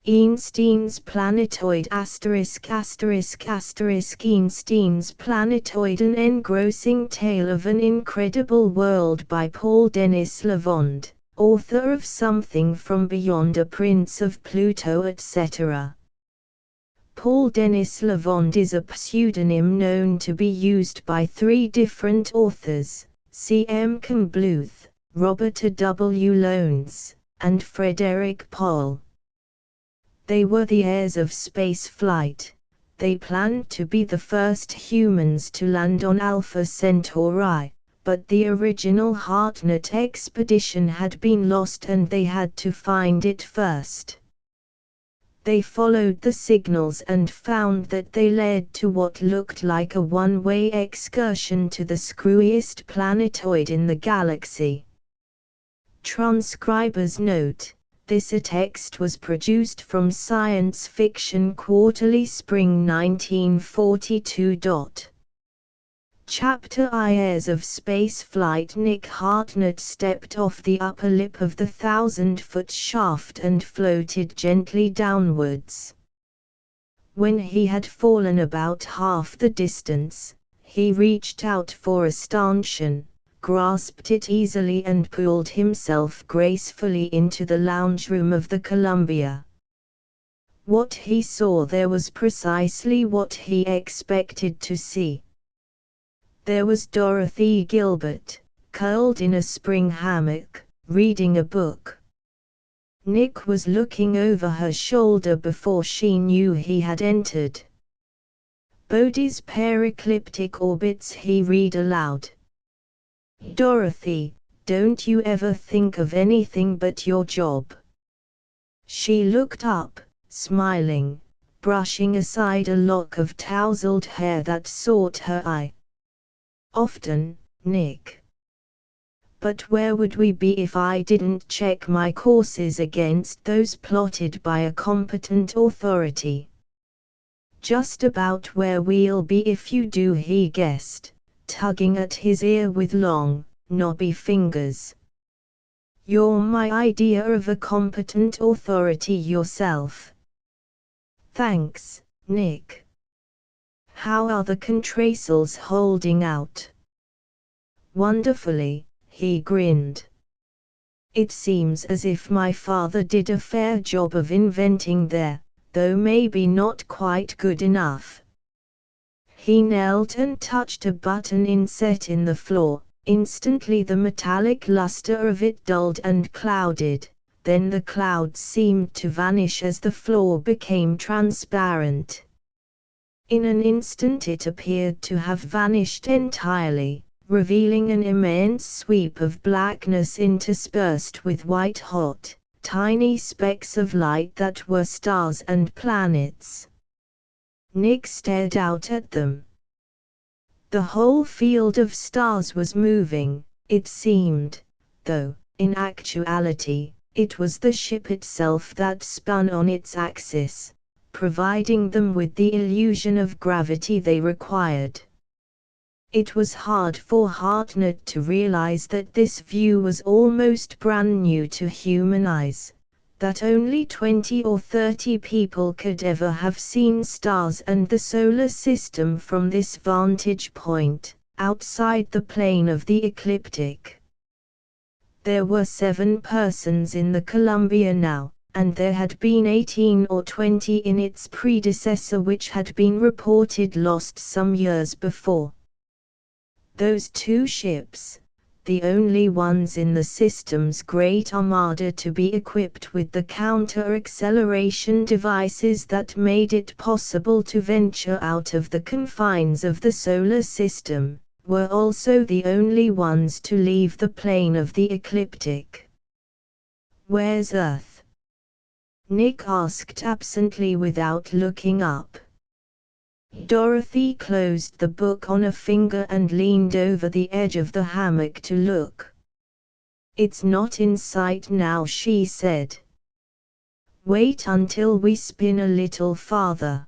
Einstein's planetoid Einstein's planetoid, an engrossing tale of an incredible world by Paul Denis Lavande, author of Something from Beyond, A Prince of Pluto, etc. Paul Denis Lavande is a pseudonym known to be used by three different authors, C.M. Kornbluth, Robert W. Lones, and Frederick Pohl. They were the heirs of space flight. They planned to be the first humans to land on Alpha Centauri, but the original HeartNet expedition had been lost and they had to find it first. They followed the signals and found that they led to what looked like a one-way excursion to the screwiest planetoid in the galaxy. Transcriber's note: this text was produced from Science Fiction Quarterly, Spring 1942. Chapter I: Heirs of Spaceflight. Nick Hartnett stepped off the upper lip of the 1,000-foot shaft and floated gently downwards. When he had fallen about half the distance, he reached out for a stanchion, grasped it easily and pulled himself gracefully into the lounge room of the Columbia. What he saw there was precisely what he expected to see. There was Dorothy Gilbert, curled in a spring hammock, reading a book. Nick was looking over her shoulder before she knew he had entered. Bodhi's Pericliptic Orbits, he read aloud. Dorothy, don't you ever think of anything but your job? She looked up, smiling, brushing aside a lock of tousled hair that sought her eye. Often, Nick. But where would we be if I didn't check my courses against those plotted by a competent authority? Just about where we'll be if you do, he guessed, tugging at his ear with long, knobby fingers. You're my idea of a competent authority yourself. Thanks, Nick. How are the contrails holding out? Wonderfully, he grinned. It seems as if my father did a fair job of inventing there, though maybe not quite good enough. He knelt and touched a button inset in the floor. Instantly the metallic luster of it dulled and clouded, then the clouds seemed to vanish as the floor became transparent. In an instant it appeared to have vanished entirely, revealing an immense sweep of blackness interspersed with white-hot, tiny specks of light that were stars and planets. Nick stared out at them. The whole field of stars was moving, it seemed, though, in actuality, it was the ship itself that spun on its axis, providing them with the illusion of gravity they required. It was hard for Hartnett to realize that this view was almost brand new to human eyes, that only 20 or 30 people could ever have seen stars and the solar system from this vantage point, outside the plane of the ecliptic. There were 7 persons in the Columbia now, and there had been 18 or 20 in its predecessor which had been reported lost some years before. Those 2 ships, the only ones in the system's Great Armada to be equipped with the counter-acceleration devices that made it possible to venture out of the confines of the solar system, were also the only ones to leave the plane of the ecliptic. "Where's Earth?" Nick asked absently without looking up. Dorothy closed the book on a finger and leaned over the edge of the hammock to look. "It's not in sight now," she said. "Wait until we spin a little farther.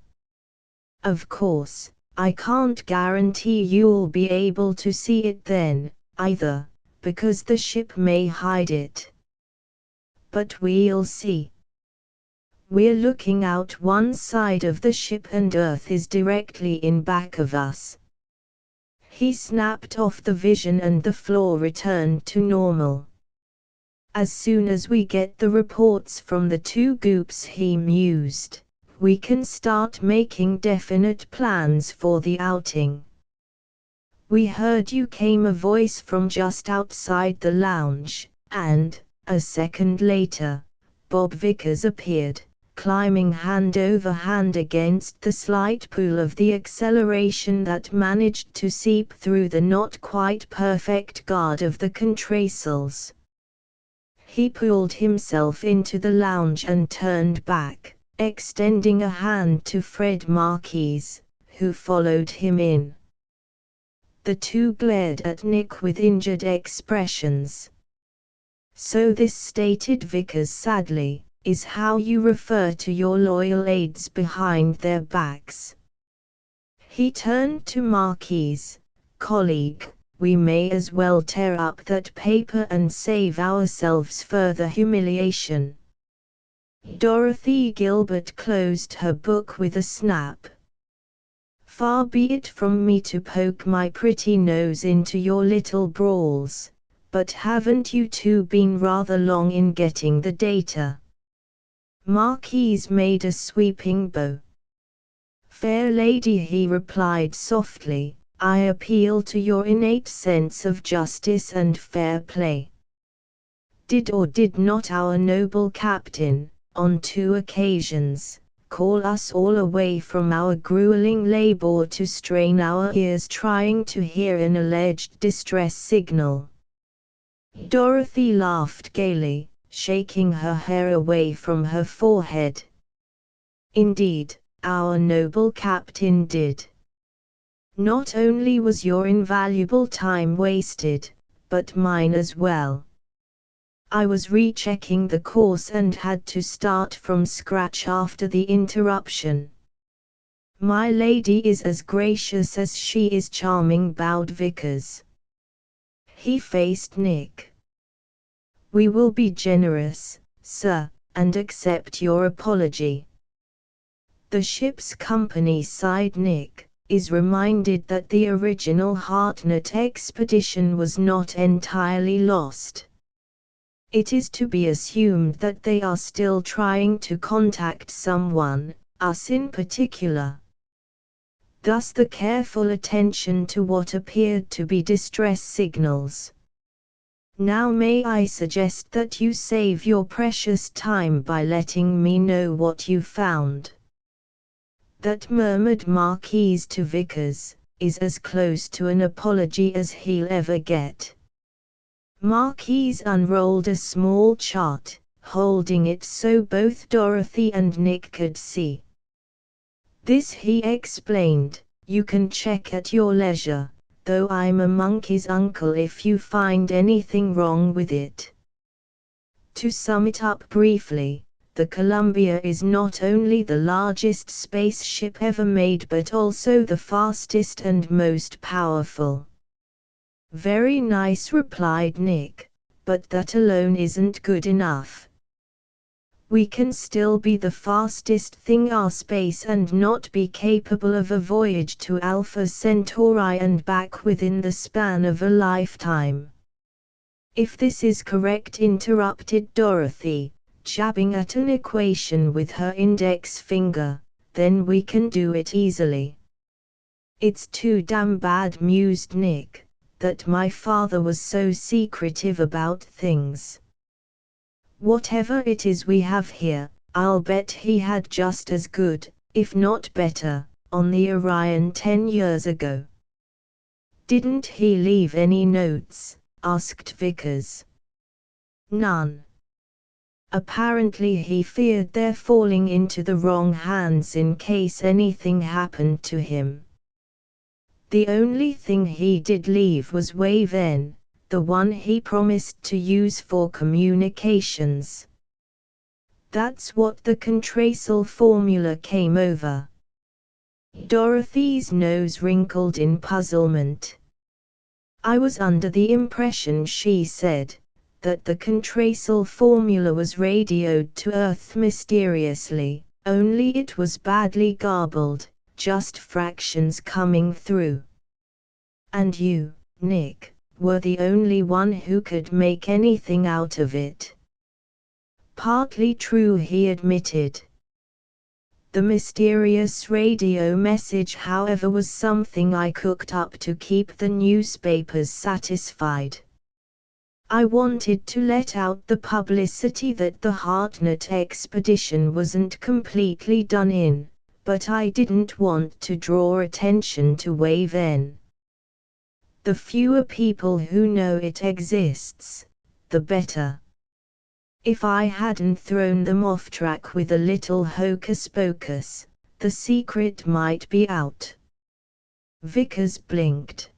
Of course, I can't guarantee you'll be able to see it then, either, because the ship may hide it. But we'll see." We're looking out one side of the ship and Earth is directly in back of us. He snapped off the vision and the floor returned to normal. As soon as we get the reports from the two groups, he mused, we can start making definite plans for the outing. We heard you, came a voice from just outside the lounge, and, a second later, Bob Vickers appeared, climbing hand over hand against the slight pull of the acceleration that managed to seep through the not quite perfect guard of the contrails. He pulled himself into the lounge and turned back, extending a hand to Fred Marquise, who followed him in. The two glared at Nick with injured expressions. So this, stated Vickers sadly, is how you refer to your loyal aides behind their backs. He turned to Marquise, colleague, we may as well tear up that paper and save ourselves further humiliation. Dorothy Gilbert closed her book with a snap. Far be it from me to poke my pretty nose into your little brawls, but haven't you two been rather long in getting the data? Marquise made a sweeping bow. Fair lady, he replied softly, I appeal to your innate sense of justice and fair play. Did or did not our noble captain, on 2 occasions, call us all away from our grueling labor to strain our ears trying to hear an alleged distress signal? Dorothy laughed gaily, shaking her hair away from her forehead. Indeed, our noble captain did. Not only was your invaluable time wasted, but mine as well. I was rechecking the course and had to start from scratch after the interruption. My lady is as gracious as she is charming, bowed Vickers. He faced Nick. We will be generous, sir, and accept your apology. The ship's company, sighed Nick, is reminded that the original Hartnett expedition was not entirely lost. It is to be assumed that they are still trying to contact someone, us in particular. Thus the careful attention to what appeared to be distress signals. Now may I suggest that you save your precious time by letting me know what you found. That, murmured Marquise to Vickers, is as close to an apology as he'll ever get. Marquise unrolled a small chart, holding it so both Dorothy and Nick could see. This, he explained, you can check at your leisure, though I'm a monkey's uncle if you find anything wrong with it. To sum it up briefly, the Columbia is not only the largest spaceship ever made but also the fastest and most powerful. Very nice, replied Nick, but that alone isn't good enough. We can still be the fastest thing our space and not be capable of a voyage to Alpha Centauri and back within the span of a lifetime. If this is correct, interrupted Dorothy, jabbing at an equation with her index finger, then we can do it easily. It's too damn bad, mused Nick, that my father was so secretive about things. Whatever it is we have here, I'll bet he had just as good, if not better, on the Orion 10 years ago. Didn't he leave any notes? Asked Vickers. None. Apparently he feared their falling into the wrong hands in case anything happened to him. The only thing he did leave was Wave N, the one he promised to use for communications. That's what the contrasal formula came over. Dorothy's nose wrinkled in puzzlement. I was under the impression, she said, that the contrasal formula was radioed to Earth mysteriously, only it was badly garbled, just fractions coming through. And you, Nick, were the only one who could make anything out of it. Partly true, he admitted. The mysterious radio message, however, was something I cooked up to keep the newspapers satisfied. I wanted to let out the publicity that the Hartnett expedition wasn't completely done in, but I didn't want to draw attention to Wave N. The fewer people who know it exists, the better. If I hadn't thrown them off track with a little hocus-pocus, the secret might be out. Vickers blinked.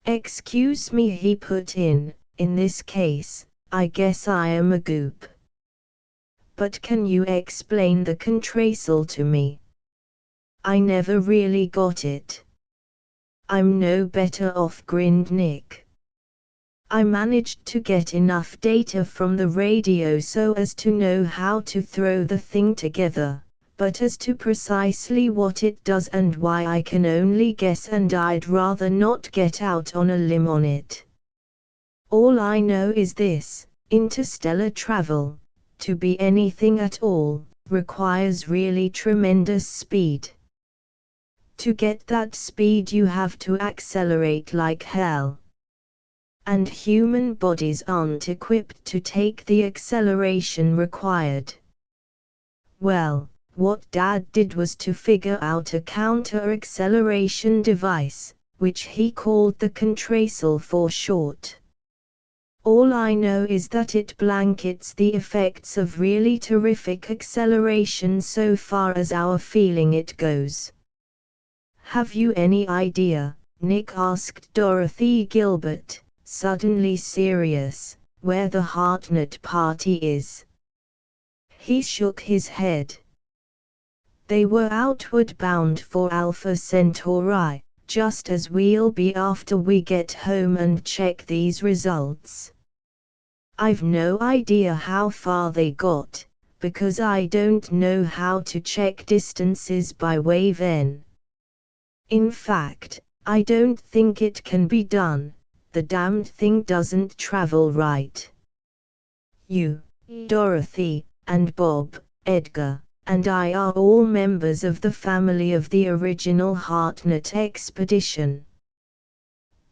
Excuse me, he put in this case, I guess I am a goop. But can you explain the contrasal to me? I never really got it. I'm no better off, grinned Nick. I managed to get enough data from the radio so as to know how to throw the thing together, but as to precisely what it does and why, I can only guess, and I'd rather not get out on a limb on it. All I know is this: interstellar travel, to be anything at all, requires really tremendous speed. To get that speed you have to accelerate like hell. And human bodies aren't equipped to take the acceleration required. Well, what Dad did was to figure out a counter-acceleration device, which he called the contrasal for short. All I know is that it blankets the effects of really terrific acceleration so far as our feeling it goes. Have you any idea, Nick asked Dorothy Gilbert, suddenly serious, where the Hartnett party is? He shook his head. They were outward bound for Alpha Centauri, just as we'll be after we get home and check these results. I've no idea how far they got, because I don't know how to check distances by Wave N. In fact, I don't think it can be done. The damned thing doesn't travel right. You, Dorothy, and Bob, Edgar, and I are all members of the family of the original Hartnett expedition.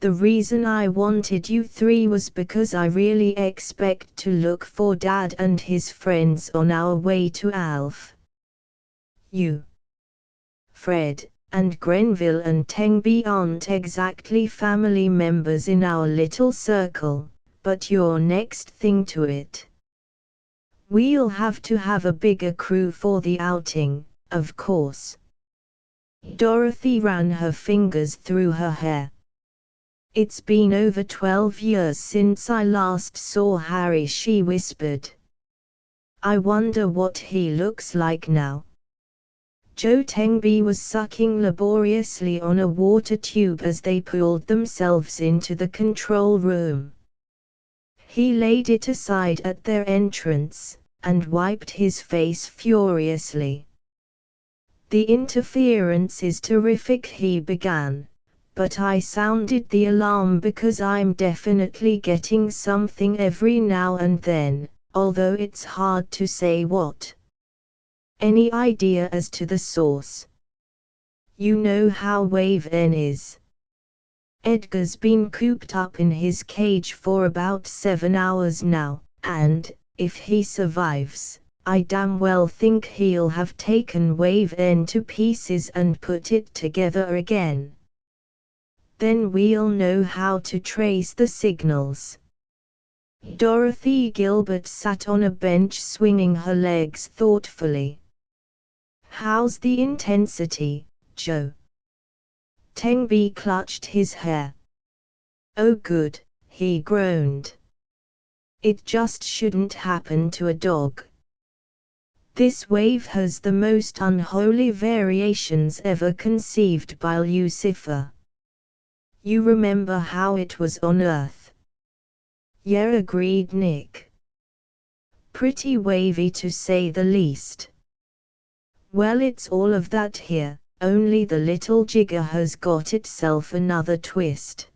The reason I wanted you three was because I really expect to look for Dad and his friends on our way to Alf. You, Fred, and Grenville and Tengby aren't exactly family members in our little circle, but you're next thing to it. We'll have to have a bigger crew for the outing, of course. Dorothy ran her fingers through her hair. It's been over 12 years since I last saw Harry, she whispered. I wonder what he looks like now. Joe Tengby was sucking laboriously on a water tube as they pulled themselves into the control room. He laid it aside at their entrance, and wiped his face furiously. The interference is terrific, he began, but I sounded the alarm because I'm definitely getting something every now and then, although it's hard to say what. Any idea as to the source? You know how Wave N is. Edgar's been cooped up in his cage for about 7 hours now, and, if he survives, I damn well think he'll have taken Wave N to pieces and put it together again. Then we'll know how to trace the signals. Dorothy Gilbert sat on a bench swinging her legs thoughtfully. How's the intensity, Joe? Tengby clutched his hair. Oh good, he groaned. It just shouldn't happen to a dog. This wave has the most unholy variations ever conceived by Lucifer. You remember how it was on Earth? Yeah, agreed Nick. Pretty wavy to say the least. Well, it's all of that here, only the little jigger has got itself another twist.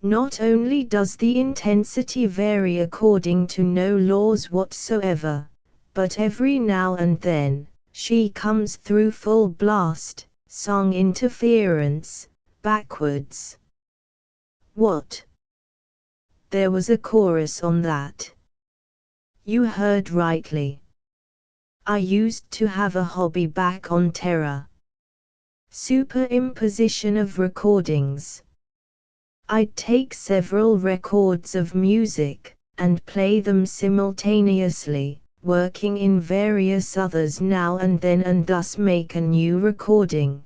Not only does the intensity vary according to no laws whatsoever, but every now and then, she comes through full blast, song interference, backwards. What? There was a chorus on that. You heard rightly. I used to have a hobby back on Terra. Superimposition of recordings. I'd take several records of music, and play them simultaneously, working in various others now and then and thus make a new recording.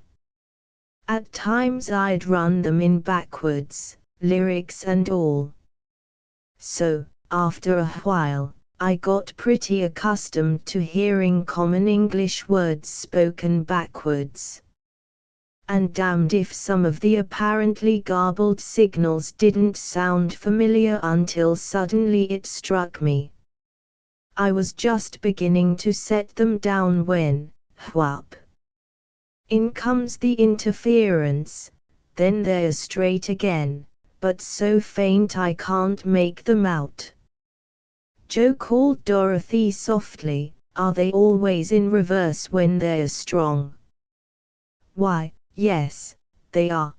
At times I'd run them in backwards, lyrics and all. So, after a while, I got pretty accustomed to hearing common English words spoken backwards. And damned if some of the apparently garbled signals didn't sound familiar until suddenly it struck me. I was just beginning to set them down when, whap! In comes the interference, then they're straight again, but so faint I can't make them out. Joe called Dorothy softly, are they always in reverse when they're strong? Why, yes, they are.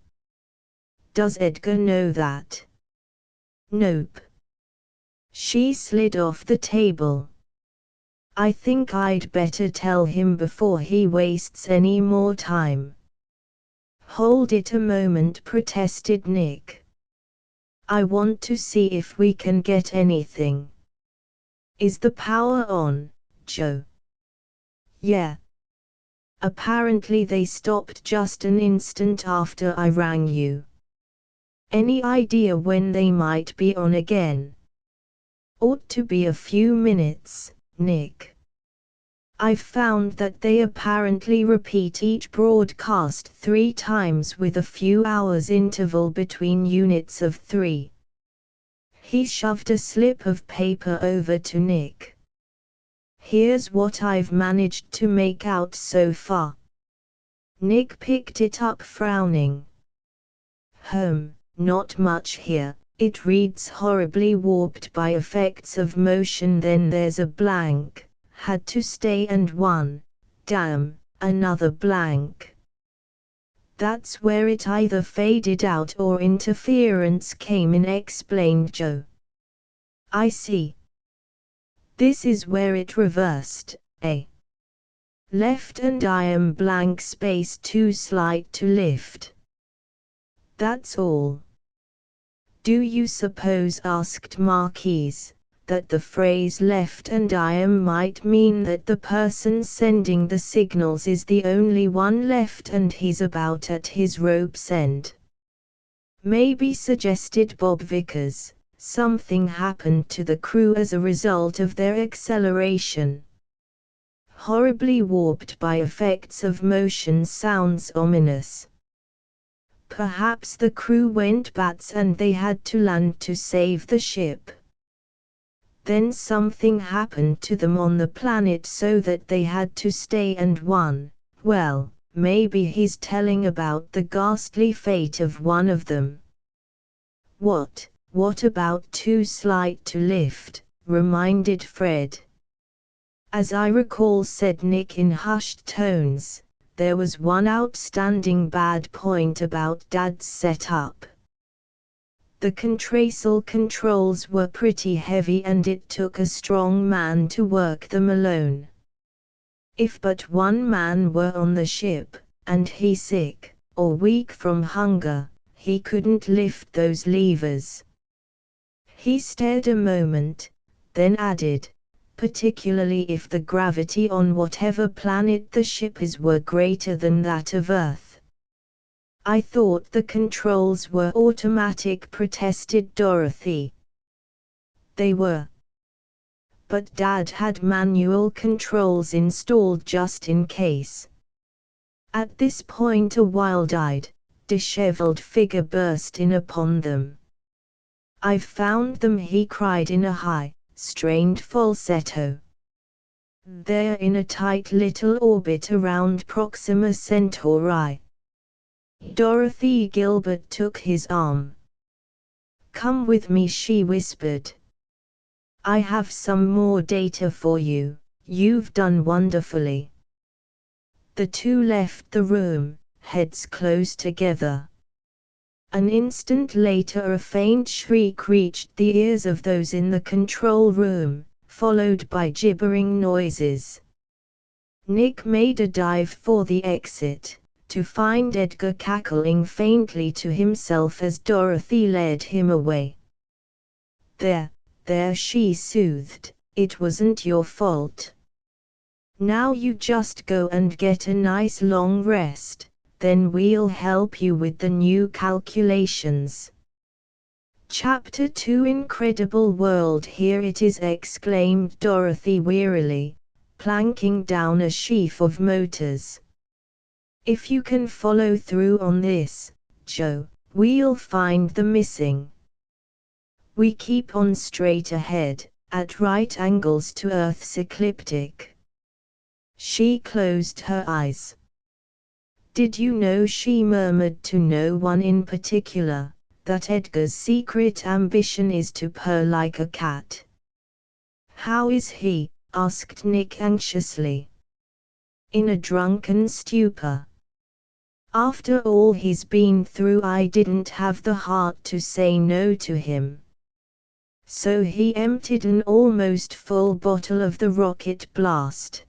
Does Edgar know that? Nope. She slid off the table. I think I'd better tell him before he wastes any more time. Hold it a moment, protested Nick. I want to see if we can get anything. Is the power on, Joe? Yeah. Apparently they stopped just an instant after I rang you. Any idea when they might be on again? Ought to be a few minutes, Nick. I've found that they apparently repeat each broadcast 3 times with a few hours interval between units of 3. He shoved a slip of paper over to Nick. Here's what I've managed to make out so far. Nick picked it up frowning. Not much here. It reads horribly warped by effects of motion, then there's a blank, had to stay and one, damn, another blank. That's where it either faded out or interference came in, explained Joe. I see. This is where it reversed, eh? Left and I am blank space too slight to lift. That's all. Do you suppose, asked Marquise, that the phrase left and I am might mean that the person sending the signals is the only one left and he's about at his rope's end? Maybe, suggested Bob Vickers, something happened to the crew as a result of their acceleration. Horribly warped by effects of motion sounds ominous. Perhaps the crew went bats and they had to land to save the ship. Then something happened to them on the planet so that they had to stay and one, well, maybe he's telling about the ghastly fate of one of them. What about too slight to lift, reminded Fred. As I recall, said Nick in hushed tones, there was one outstanding bad point about Dad's setup. The contrasal controls were pretty heavy and it took a strong man to work them alone. If but one man were on the ship, and he sick, or weak from hunger, he couldn't lift those levers. He stared a moment, then added, particularly if the gravity on whatever planet the ship is were greater than that of Earth. I thought the controls were automatic, protested Dorothy. They were. But Dad had manual controls installed just in case. At this point a wild-eyed, disheveled figure burst in upon them. "I've found them," he cried in a high, strained falsetto. "They're in a tight little orbit around Proxima Centauri." Dorothy Gilbert took his arm. "Come with me," she whispered. "I have some more data for you. You've done wonderfully." The two left the room, heads close together. An instant later a faint shriek reached the ears of those in the control room, followed by gibbering noises. Nick made a dive for the exit, to find Edgar cackling faintly to himself as Dorothy led him away. There, she soothed, "it wasn't your fault. Now you just go and get a nice long rest, then we'll help you with the new calculations." Chapter 2 Incredible World, "Here it is," exclaimed Dorothy wearily, planking down a sheaf of motors. "If you can follow through on this, Joe, we'll find the missing. We keep on straight ahead, at right angles to Earth's ecliptic." She closed her eyes. "Did you know," she murmured to no one in particular, "that Edgar's secret ambition is to purr like a cat?" "How is he?" asked Nick anxiously. "In a drunken stupor. After all he's been through, I didn't have the heart to say no to him. So he emptied an almost full bottle of the Rocket Blast."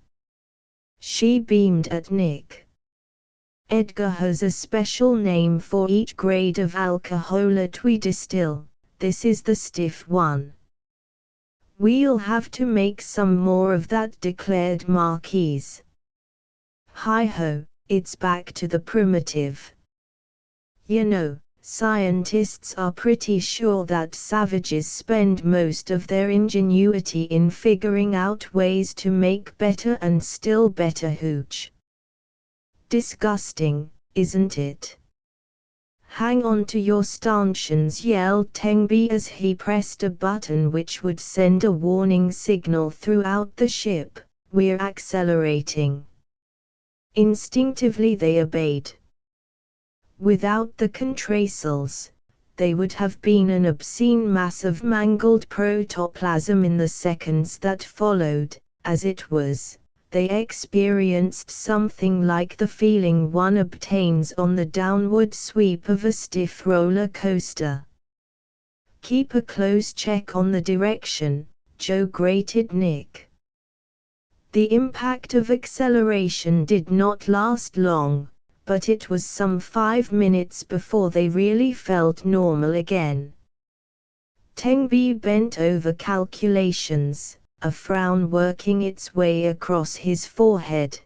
She beamed at Nick. "Edgar has a special name for each grade of alcoholate we distill. This is the stiff one." "We'll have to make some more of that," declared Marquise. "Hi-ho, it's back to the primitive. You know, scientists are pretty sure that savages spend most of their ingenuity in figuring out ways to make better and still better hooch. Disgusting, isn't it?" "Hang on to your stanchions," yelled Tengbi as he pressed a button which would send a warning signal throughout the ship. "We're accelerating." Instinctively they obeyed. Without the contrails, they would have been an obscene mass of mangled protoplasm in the seconds that followed. As it was, they experienced something like the feeling one obtains on the downward sweep of a stiff roller coaster. "Keep a close check on the direction," Joe grated Nick. The impact of acceleration did not last long, but it was some 5 minutes before they really felt normal again. Tengbi bent over calculations, a frown working its way across his forehead.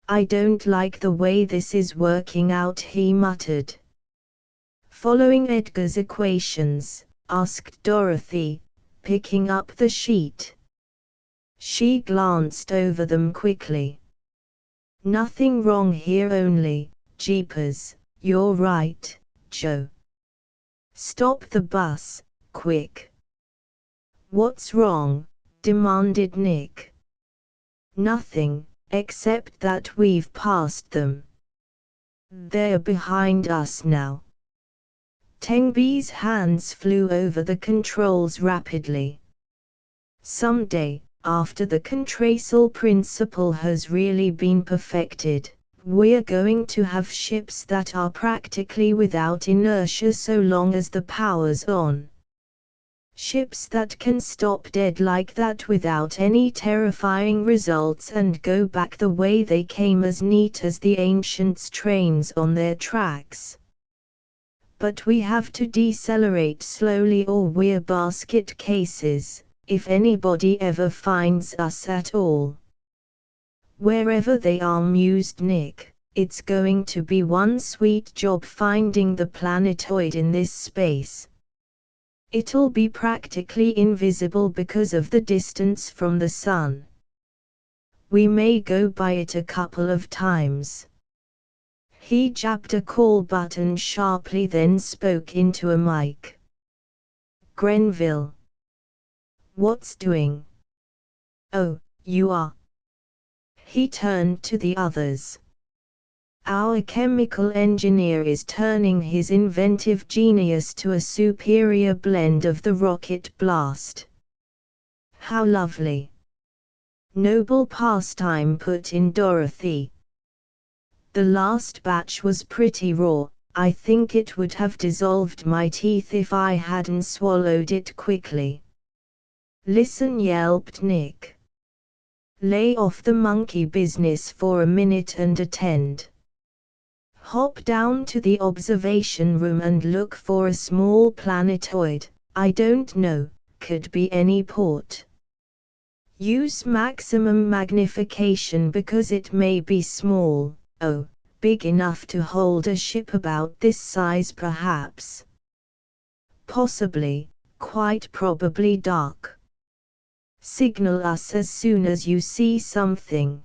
"I don't like the way this is working out," he muttered. "Following Edgar's equations?" asked Dorothy, picking up the sheet. She glanced over them quickly. "Nothing wrong here, only, jeepers, you're right, Joe. Stop the bus, quick." "What's wrong?" demanded Nick. "Nothing, except that we've passed them. They're behind us now." Tengbi's hands flew over the controls rapidly. "Someday, after the contrail principle has really been perfected, we're going to have ships that are practically without inertia so long as the power's on. Ships that can stop dead like that without any terrifying results and go back the way they came, as neat as the ancients' trains on their tracks. But we have to decelerate slowly or we're basket cases, if anybody ever finds us at all." "Wherever they are," mused Nick, "it's going to be one sweet job finding the planetoid in this space. It'll be practically invisible because of the distance from the sun. We may go by it a couple of times." He jabbed a call button sharply, then spoke into a mic. Grenville. What's doing? Oh, you are. He turned to the others. Our chemical engineer is turning his inventive genius to a superior blend of the rocket blast. How lovely. Noble pastime, put in Dorothy. The last batch was pretty raw. I think it would have dissolved my teeth if I hadn't swallowed it quickly. Listen, yelped Nick. Lay off the monkey business for a minute and attend. Hop down to the observation room and look for a small planetoid. I don't know, could be any port. Use maximum magnification because it may be small, big enough to hold a ship about this size perhaps. Possibly, quite probably dark. Signal us as soon as you see something.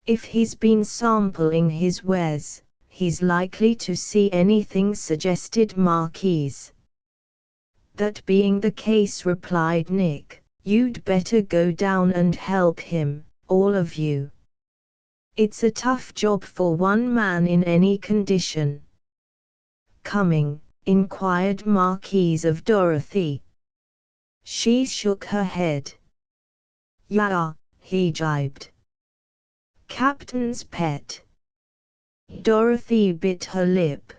If he's been sampling his wares, he's likely to see anything, suggested Marquise. That being the case, replied Nick, you'd better go down and help him, all of you. It's a tough job for one man in any condition. Coming? Inquired Marquise of Dorothy. She shook her head. Yeah, he jibed. Captain's pet. Dorothy bit her lip.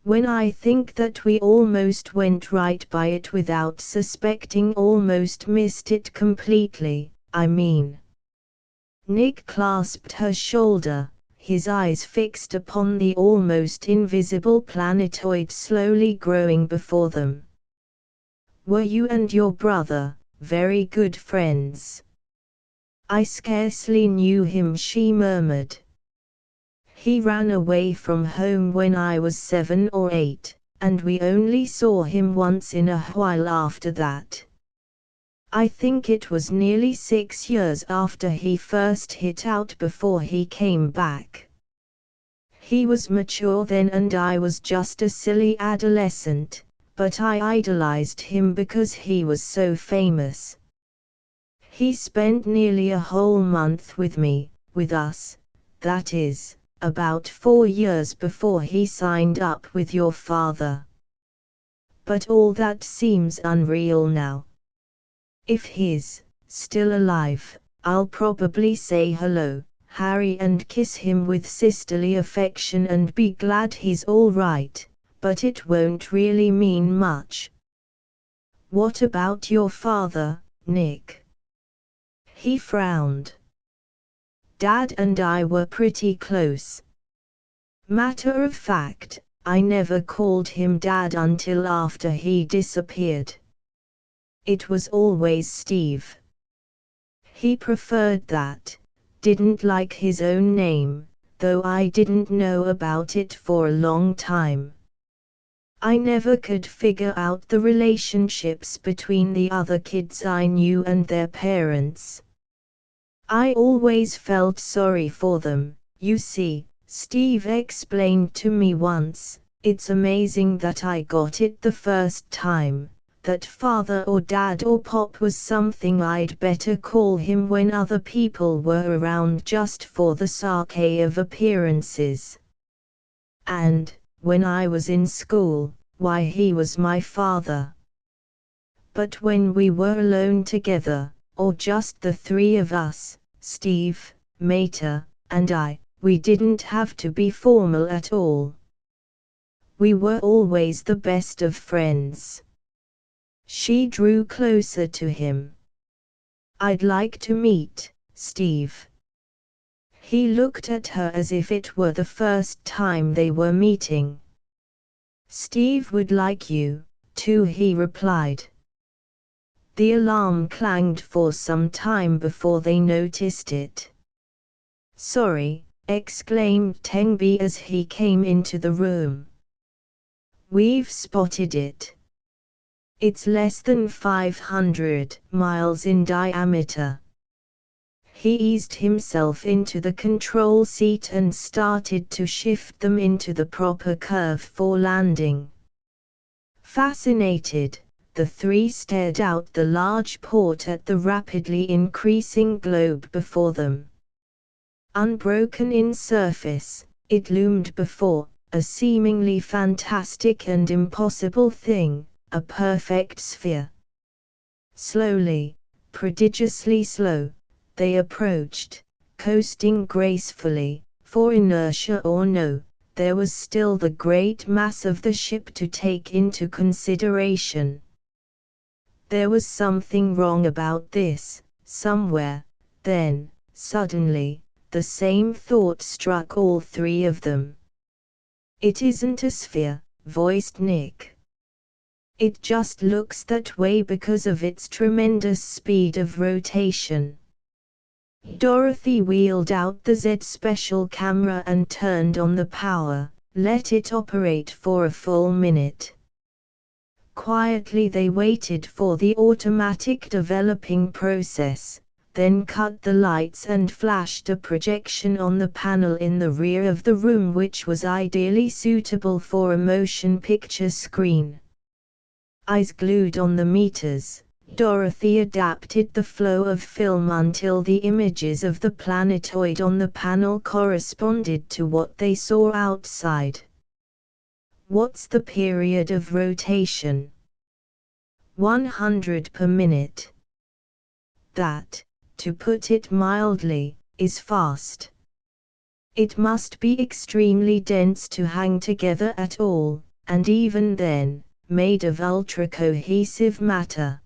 When I think that we almost went right by it without suspecting, almost missed it completely, I mean. Nick clasped her shoulder, his eyes fixed upon the almost invisible planetoid slowly growing before them. Were you and your brother very good friends? I scarcely knew him, she murmured. He ran away from home when I was 7 or 8, and we only saw him once in a while after that. I think it was nearly 6 years after he first hit out before he came back. He was mature then and I was just a silly adolescent, but I idolized him because he was so famous. He spent nearly a whole month with me, with us, that is, about 4 years before he signed up with your father. But all that seems unreal now. If he's still alive, I'll probably say hello, Harry, and kiss him with sisterly affection and be glad he's all right, but it won't really mean much. What about your father, Nick? He frowned. Dad and I were pretty close. Matter of fact, I never called him Dad until after he disappeared. It was always Steve. He preferred that, didn't like his own name, though I didn't know about it for a long time. I never could figure out the relationships between the other kids I knew and their parents. I always felt sorry for them. You see, Steve explained to me once, it's amazing that I got it the first time, that father or dad or pop was something I'd better call him when other people were around just for the sake of appearances. And, when I was in school, why, he was my father. But when we were alone together, or just the three of us, Steve, Mater, and I, we didn't have to be formal at all. We were always the best of friends. She drew closer to him. I'd like to meet Steve. He looked at her as if it were the first time they were meeting. Steve would like you, too, he replied. The alarm clanged for some time before they noticed it. Sorry, exclaimed Tengby as he came into the room. We've spotted it. It's less than 500 miles in diameter. He eased himself into the control seat and started to shift them into the proper curve for landing. Fascinated, the three stared out the large port at the rapidly increasing globe before them. Unbroken in surface, it loomed before, a seemingly fantastic and impossible thing, a perfect sphere. Slowly, prodigiously slow, they approached, coasting gracefully, for inertia or no, there was still the great mass of the ship to take into consideration. There was something wrong about this, somewhere. Then, suddenly, the same thought struck all three of them. "It isn't a sphere," voiced Nick. "It just looks that way because of its tremendous speed of rotation." Dorothy wheeled out the Z special camera and turned on the power, let it operate for a full minute. Quietly they waited for the automatic developing process, then cut the lights and flashed a projection on the panel in the rear of the room which was ideally suitable for a motion picture screen. Eyes glued on the meters, Dorothy adapted the flow of film until the images of the planetoid on the panel corresponded to what they saw outside. "What's the period of rotation?" 100 per minute. That, to put it mildly, is fast. It must be extremely dense to hang together at all, and even then, made of ultra-cohesive matter.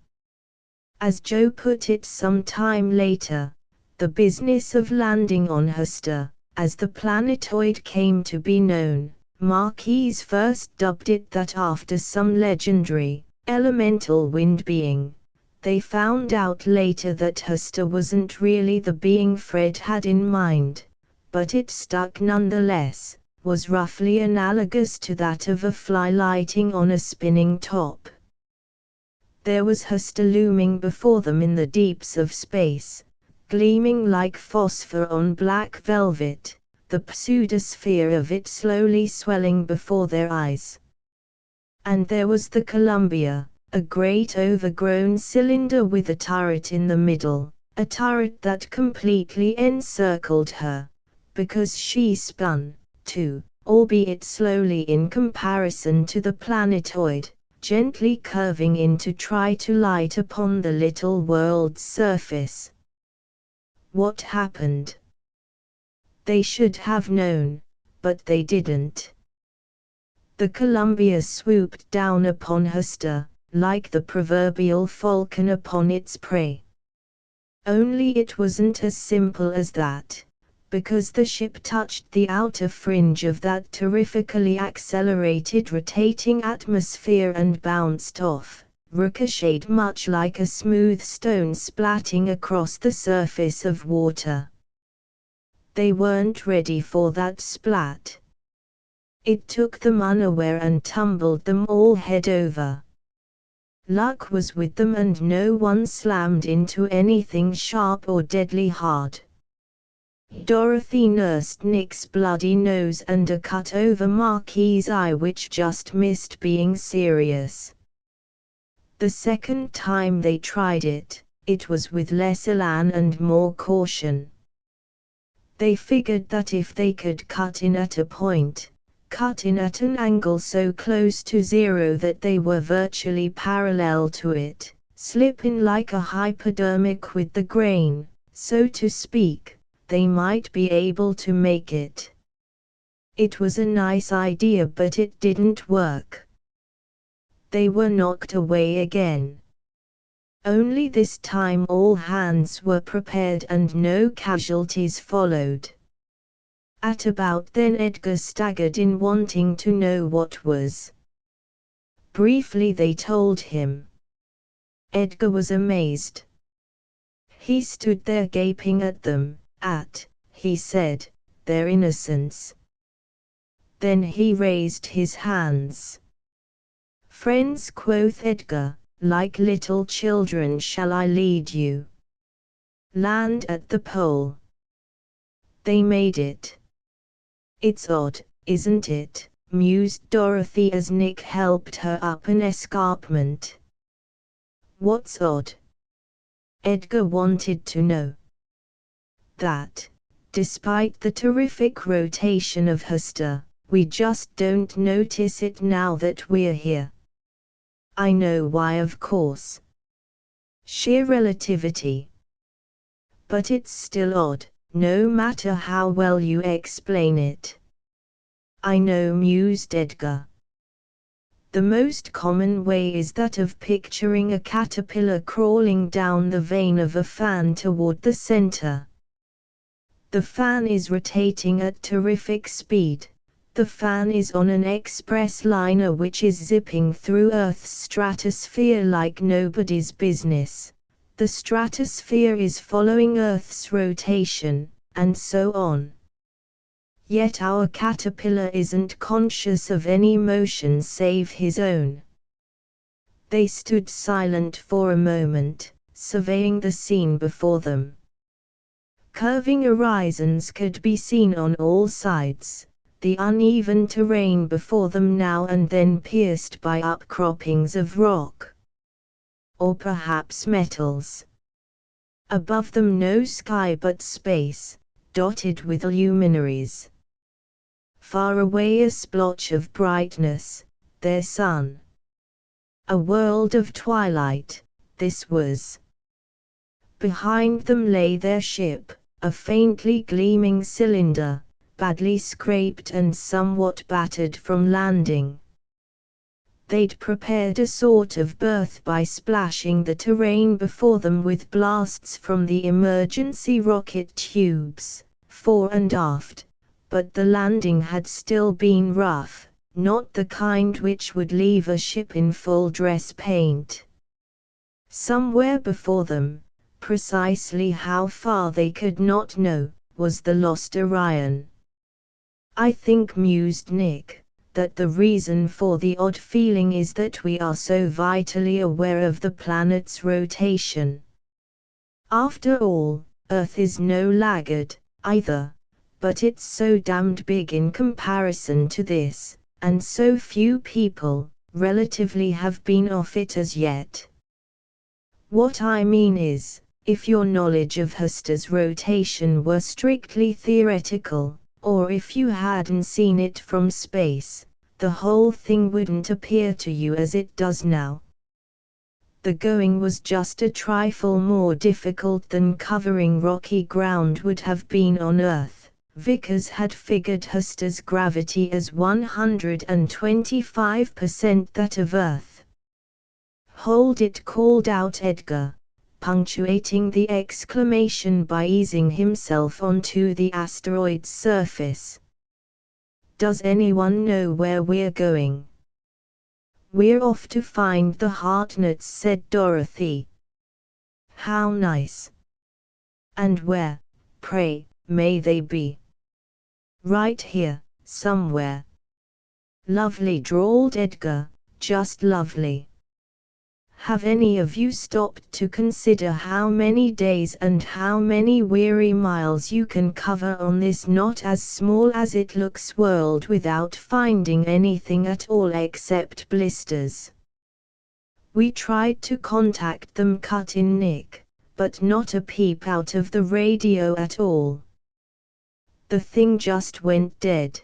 As Joe put it some time later, the business of landing on Hester, as the planetoid came to be known, Marquis first dubbed it that after some legendary, elemental wind being. They found out later that Hester wasn't really the being Fred had in mind, but it stuck nonetheless, was roughly analogous to that of a fly lighting on a spinning top. There was Hester looming before them in the deeps of space, gleaming like phosphor on black velvet, the pseudosphere of it slowly swelling before their eyes. And there was the Columbia, a great overgrown cylinder with a turret in the middle, a turret that completely encircled her, because she spun, too, albeit slowly in comparison to the planetoid, gently curving in to try to light upon the little world's surface. What happened? They should have known, but they didn't. The Columbia swooped down upon Hester, like the proverbial falcon upon its prey. Only it wasn't as simple as that, because the ship touched the outer fringe of that terrifically accelerated rotating atmosphere and bounced off, ricocheted much like a smooth stone splatting across the surface of water. They weren't ready for that splat. It took them unaware and tumbled them all head over. Luck was with them and no one slammed into anything sharp or deadly hard. Dorothy nursed Nick's bloody nose and a cut over Marquis' eye which just missed being serious. The second time they tried it, it was with less elan and more caution. They figured that if they could cut in at a point, cut in at an angle so close to zero that they were virtually parallel to it, slip in like a hypodermic with the grain, so to speak, they might be able to make it. It was a nice idea but it didn't work. They were knocked away again. Only this time all hands were prepared and no casualties followed. At about then Edgar staggered in wanting to know what was. Briefly they told him. Edgar was amazed. He stood there gaping at them, he said, their innocence. Then he raised his hands. "Friends," quoth Edgar, "like little children shall I lead you. Land at the pole." They made it. "It's odd, isn't it?" mused Dorothy as Nick helped her up an escarpment. What's odd? Edgar wanted to know. That, despite the terrific rotation of Hester, we just don't notice it now that we're here. I know why, of course. Sheer relativity. But it's still odd, no matter how well you explain it. I know, mused Edgar. The most common way is that of picturing a caterpillar crawling down the vane of a fan toward the center. The fan is rotating at terrific speed. The fan is on an express liner which is zipping through Earth's stratosphere like nobody's business. The stratosphere is following Earth's rotation, and so on. Yet our caterpillar isn't conscious of any motion save his own. They stood silent for a moment, surveying the scene before them. Curving horizons could be seen on all sides, the uneven terrain before them now and then pierced by outcroppings of rock. Or perhaps metals. Above them no sky but space, dotted with luminaries. Far away a splotch of brightness, their sun. A world of twilight, this was. Behind them lay their ship, a faintly gleaming cylinder, badly scraped and somewhat battered from landing. They'd prepared a sort of berth by splashing the terrain before them with blasts from the emergency rocket tubes, fore and aft, but the landing had still been rough, not the kind which would leave a ship in full dress paint. Somewhere before them, precisely how far they could not know, was the lost Orion. I think, mused Nick, that the reason for the odd feeling is that we are so vitally aware of the planet's rotation. After all, Earth is no laggard, either, but it's so damned big in comparison to this, and so few people, relatively, have been off it as yet. What I mean is, if your knowledge of Hester's rotation were strictly theoretical, or if you hadn't seen it from space, the whole thing wouldn't appear to you as it does now. The going was just a trifle more difficult than covering rocky ground would have been on Earth. Vickers had figured Hester's gravity as 125% that of Earth. Hold it, called out Edgar, punctuating the exclamation by easing himself onto the asteroid's surface. Does anyone know where we're going? We're off to find the Hartnetts, said Dorothy. How nice. And where, pray, may they be? Right here, somewhere. Lovely, drawled Edgar, just lovely. Have any of you stopped to consider how many days and how many weary miles you can cover on this not as small as it looks world without finding anything at all except blisters? We tried to contact them, cut in Nick, but not a peep out of the radio at all. The thing just went dead.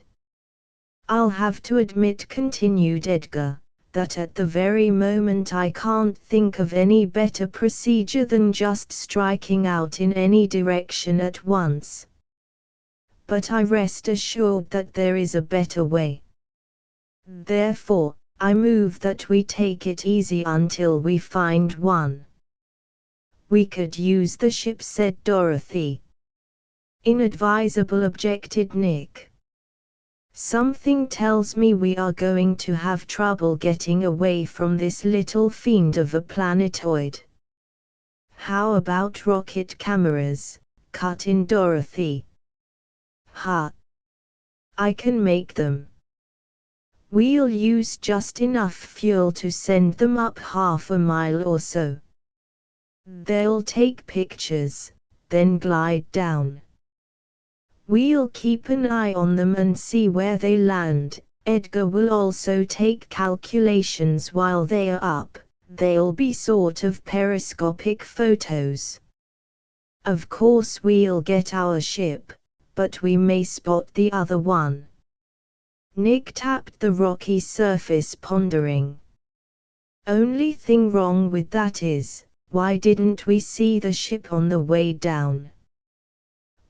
I'll have to admit, continued Edgar, that at the very moment I can't think of any better procedure than just striking out in any direction at once. But I rest assured that there is a better way. Therefore, I move that we take it easy until we find one. We could use the ship, said Dorothy. Inadvisable, objected Nick. Something tells me we are going to have trouble getting away from this little fiend of a planetoid. How about rocket cameras? Cut in Dorothy. Ha! I can make them. We'll use just enough fuel to send them up half a mile or so. They'll take pictures, then glide down. We'll keep an eye on them and see where they land, Edgar will also take calculations while they are up. They'll be sort of periscopic photos. Of course we'll get our ship, but we may spot the other one. Nick tapped the rocky surface, pondering. Only thing wrong with that is, why didn't we see the ship on the way down?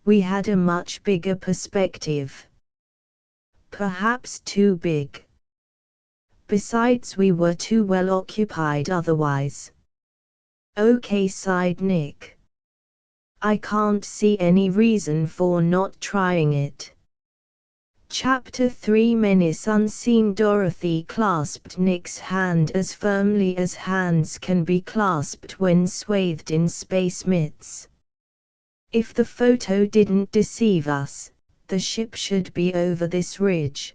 We had a much bigger perspective. Perhaps too big. Besides, we were too well occupied otherwise. Okay, sighed Nick. I can't see any reason for not trying it. Chapter 3 Menace Unseen. Dorothy clasped Nick's hand as firmly as hands can be clasped when swathed in space mitts. If the photo didn't deceive us, the ship should be over this ridge.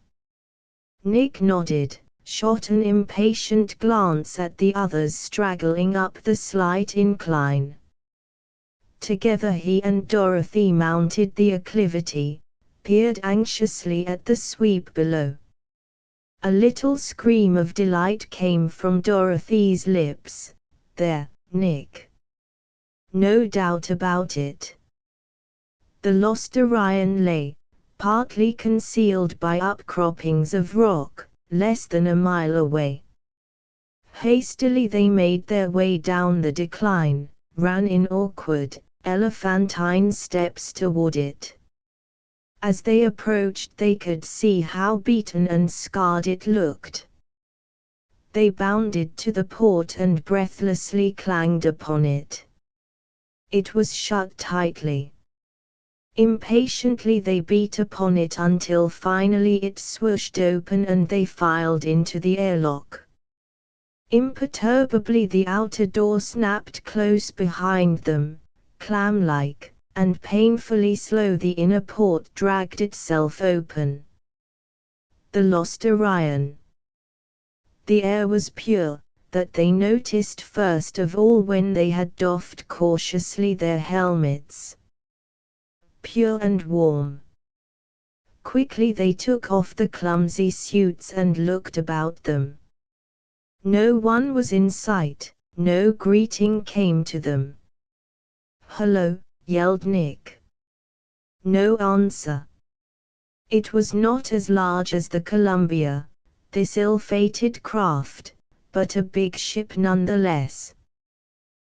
Nick nodded, shot an impatient glance at the others straggling up the slight incline. Together he and Dorothy mounted the acclivity, peered anxiously at the sweep below. A little scream of delight came from Dorothy's lips. There, Nick. No doubt about it. The lost Orion lay, partly concealed by upcroppings of rock, less than a mile away. Hastily they made their way down the decline, ran in awkward, elephantine steps toward it. As they approached they could see how beaten and scarred it looked. They bounded to the port and breathlessly clanged upon it. It was shut tightly. Impatiently they beat upon it until finally it swooshed open and they filed into the airlock. Imperturbably the outer door snapped close behind them, clam-like, and painfully slow the inner port dragged itself open. The lost Orion. The air was pure, that they noticed first of all when they had doffed cautiously their helmets. Pure and warm. Quickly they took off the clumsy suits and looked about them. No one was in sight, no greeting came to them. "Hello," yelled Nick. No answer. It was not as large as the Columbia, this ill-fated craft, but a big ship nonetheless.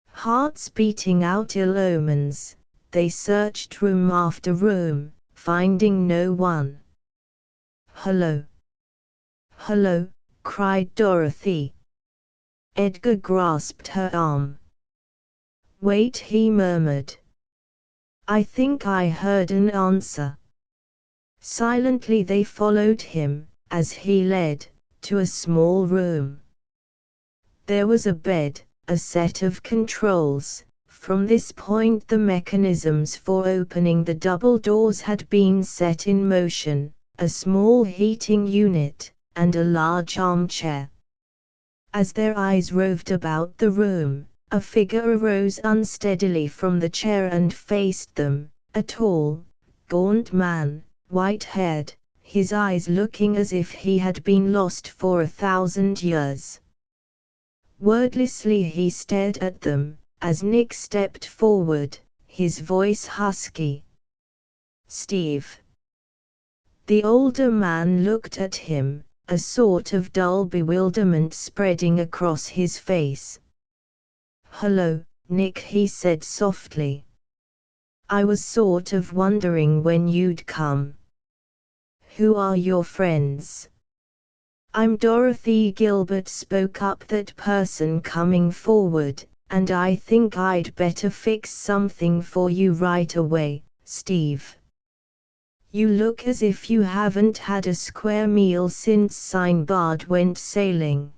Hearts beating out ill omens, they searched room after room, finding no one. "Hello! Hello!" cried Dorothy. Edgar grasped her arm. "Wait," he murmured. "I think I heard an answer." Silently they followed him, as he led, to a small room. There was a bed, a set of controls. From this point the mechanisms for opening the double doors had been set in motion, a small heating unit, and a large armchair. As their eyes roved about the room, a figure arose unsteadily from the chair and faced them, a tall, gaunt man, white-haired, his eyes looking as if he had been lost for 1,000 years. Wordlessly he stared at them, as Nick stepped forward, his voice husky. "Steve." The older man looked at him, a sort of dull bewilderment spreading across his face. "Hello, Nick," he said softly. "I was sort of wondering when you'd come. Who are your friends?" "I'm Dorothy," Gilbert spoke up, that person coming forward, "and I think I'd better fix something for you right away, Steve. You look as if you haven't had a square meal since Sinbad went sailing."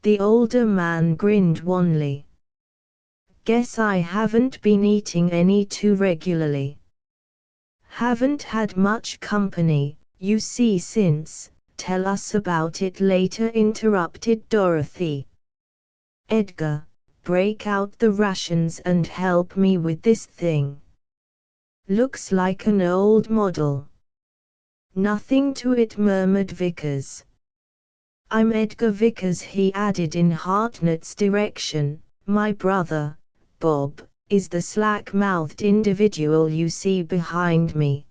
The older man grinned wanly. "Guess I haven't been eating any too regularly. Haven't had much company, you see, since." "Tell us about it later," interrupted Dorothy. "Edgar, break out the rations and help me with this thing. Looks like an old model." Nothing to it, murmured Vickers. I'm Edgar Vickers, he added in Hartnett's direction. My brother, Bob, is the slack-mouthed individual you see behind me.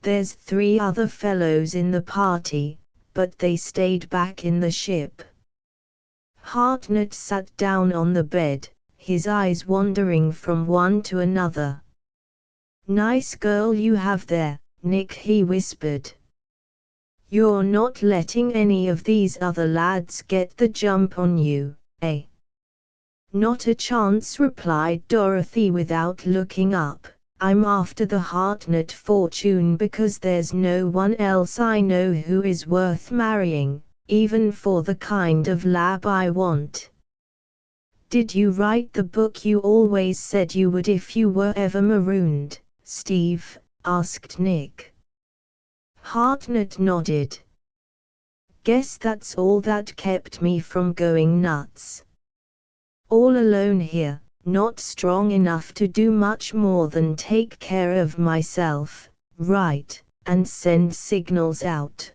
There's 3 other fellows in the party, but they stayed back in the ship. Hartnett sat down on the bed, his eyes wandering from one to another. Nice girl you have there, Nick, he whispered. You're not letting any of these other lads get the jump on you, eh? Not a chance, replied Dorothy without looking up. I'm after the Hartnett fortune because there's no one else I know who is worth marrying, even for the kind of lab I want. Did you write the book you always said you would if you were ever marooned, Steve? Asked Nick. Hartnett nodded. Guess that's all that kept me from going nuts. All alone here, not strong enough to do much more than take care of myself, write, and send signals out.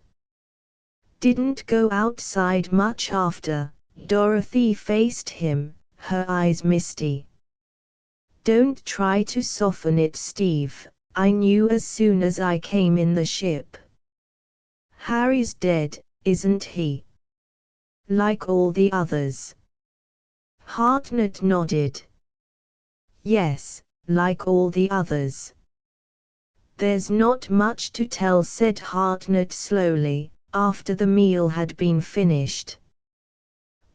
Didn't go outside much after. Dorothy faced him, her eyes misty. Don't try to soften it, Steve. I knew as soon as I came in the ship. Harry's dead, isn't he? Like all the others. Hartnett nodded. Yes, like all the others. There's not much to tell, said Hartnett slowly, after the meal had been finished.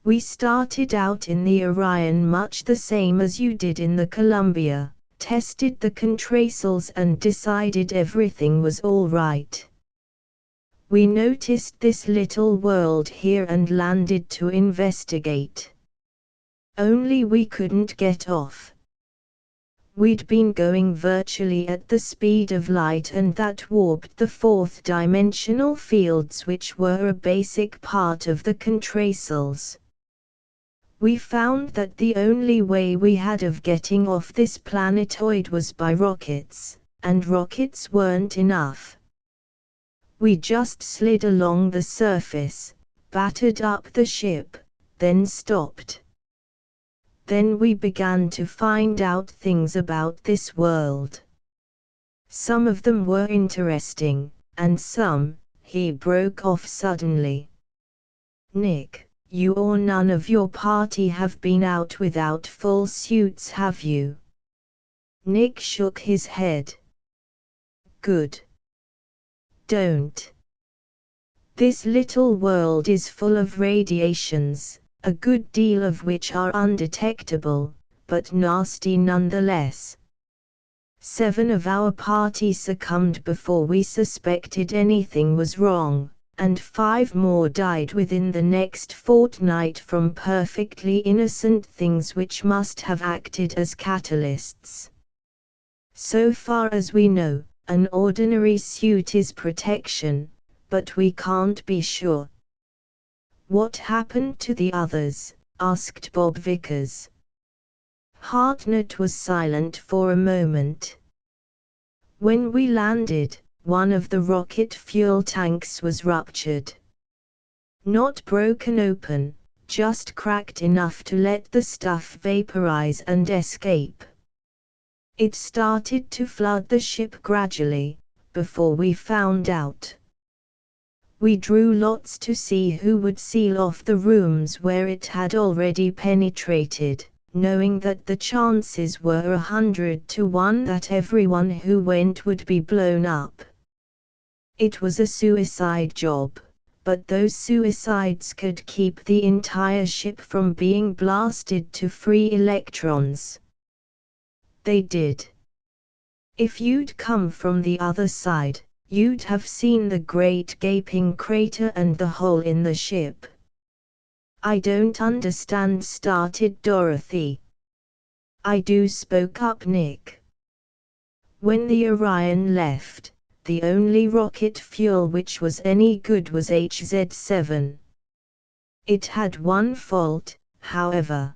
We started out in the Orion much the same as you did in the Columbia, tested the contrails and decided everything was all right. We noticed this little world here and landed to investigate. Only we couldn't get off. We'd been going virtually at the speed of light, and that warped the 4th-dimensional fields which were a basic part of the contrails. We found that the only way we had of getting off this planetoid was by rockets, and rockets weren't enough. We just slid along the surface, battered up the ship, then stopped. Then we began to find out things about this world. Some of them were interesting, and some, he broke off suddenly. Nick, you or none of your party have been out without full suits, have you? Nick shook his head. Good. Don't. This little world is full of radiations, a good deal of which are undetectable, but nasty nonetheless. 7 of our party succumbed before we suspected anything was wrong, and 5 more died within the next fortnight from perfectly innocent things which must have acted as catalysts. So far as we know, an ordinary suit is protection, but we can't be sure. What happened to the others? Asked Bob Vickers. Hartnett was silent for a moment. When we landed, one of the rocket fuel tanks was ruptured. Not broken open, just cracked enough to let the stuff vaporize and escape. It started to flood the ship gradually, before we found out. We drew lots to see who would seal off the rooms where it had already penetrated, knowing that the chances were 100 to 1 that everyone who went would be blown up. It was a suicide job, but those suicides could keep the entire ship from being blasted to free electrons. They did. If you'd come from the other side, you'd have seen the great gaping crater and the hole in the ship. I don't understand, started Dorothy. I do, spoke up Nick. When the Orion left, the only rocket fuel which was any good was HZ7. It had one fault, however.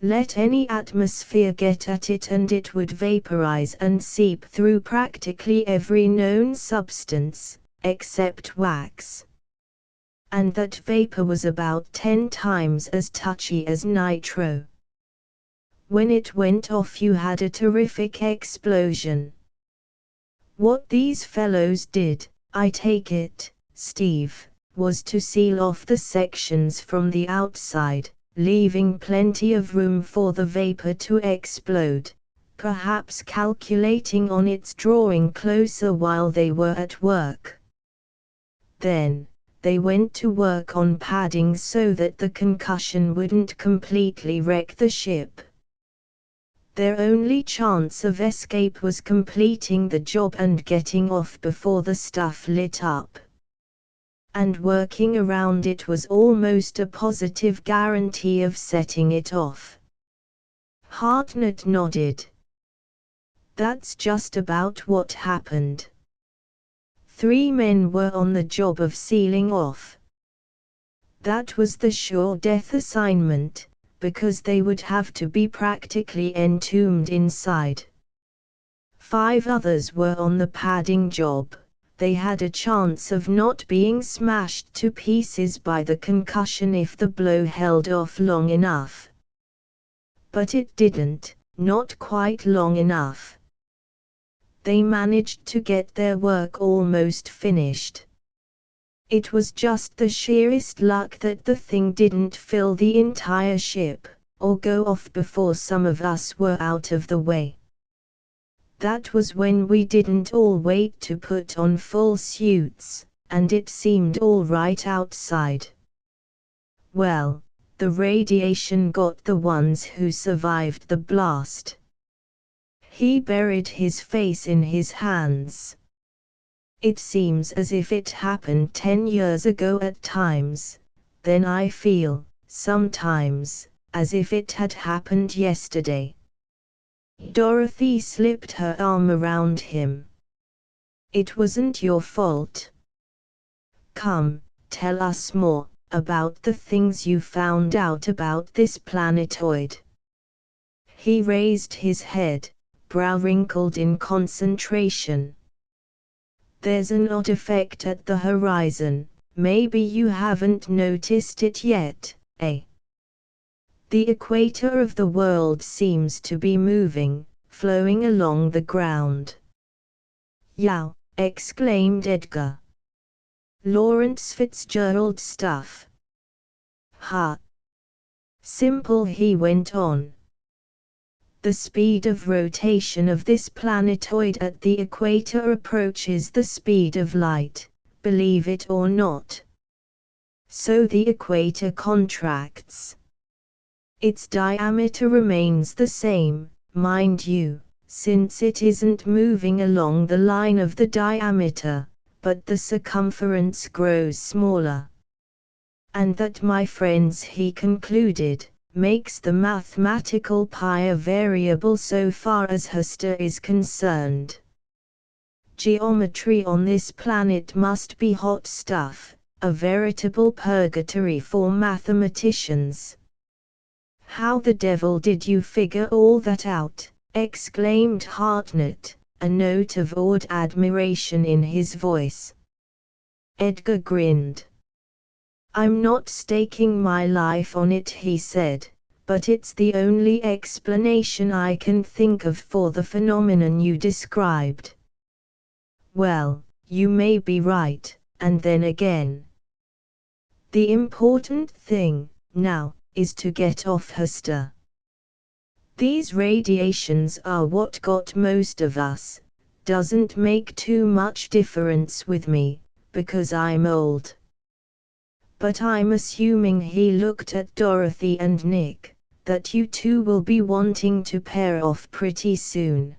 Let any atmosphere get at it and it would vaporize and seep through practically every known substance, except wax. And that vapor was about 10 times as touchy as nitro. When it went off you had a terrific explosion. What these fellows did, I take it, Steve, was to seal off the sections from the outside, leaving plenty of room for the vapor to explode, perhaps calculating on its drawing closer while they were at work. Then, they went to work on padding so that the concussion wouldn't completely wreck the ship. Their only chance of escape was completing the job and getting off before the stuff lit up. And working around it was almost a positive guarantee of setting it off. Hartnett nodded. That's just about what happened. 3 men were on the job of sealing off. That was the sure death assignment, because they would have to be practically entombed inside. 5 others were on the padding job. They had a chance of not being smashed to pieces by the concussion if the blow held off long enough. But it didn't, not quite long enough. They managed to get their work almost finished. It was just the sheerest luck that the thing didn't fill the entire ship, or go off before some of us were out of the way. That was when we didn't all wait to put on full suits, and it seemed all right outside. Well, the radiation got the ones who survived the blast. He buried his face in his hands. It seems as if it happened 10 years ago at times, then I feel, sometimes, as if it had happened yesterday. Dorothy slipped her arm around him. It wasn't your fault. Come, tell us more about the things you found out about this planetoid. He raised his head, brow wrinkled in concentration. There's an odd effect at the horizon, maybe you haven't noticed it yet, eh? The equator of the world seems to be moving, flowing along the ground. Yow! Exclaimed Edgar. Lawrence Fitzgerald stuff. Ha! Simple, he went on. The speed of rotation of this planetoid at the equator approaches the speed of light, believe it or not. So the equator contracts. Its diameter remains the same, mind you, since it isn't moving along the line of the diameter, but the circumference grows smaller. And that, my friends, he concluded, makes the mathematical pi a variable so far as Hester is concerned. Geometry on this planet must be hot stuff, a veritable purgatory for mathematicians. How the devil did you figure all that out? Exclaimed Hartnett, a note of awed admiration in his voice. Edgar grinned. I'm not staking my life on it, he said, but it's the only explanation I can think of for the phenomenon you described. Well, you may be right, and then again. The important thing, now, is to get off Hester. These radiations are what got most of us. Doesn't make too much difference with me, because I'm old. But I'm assuming, he looked at Dorothy and Nick, that you two will be wanting to pair off pretty soon.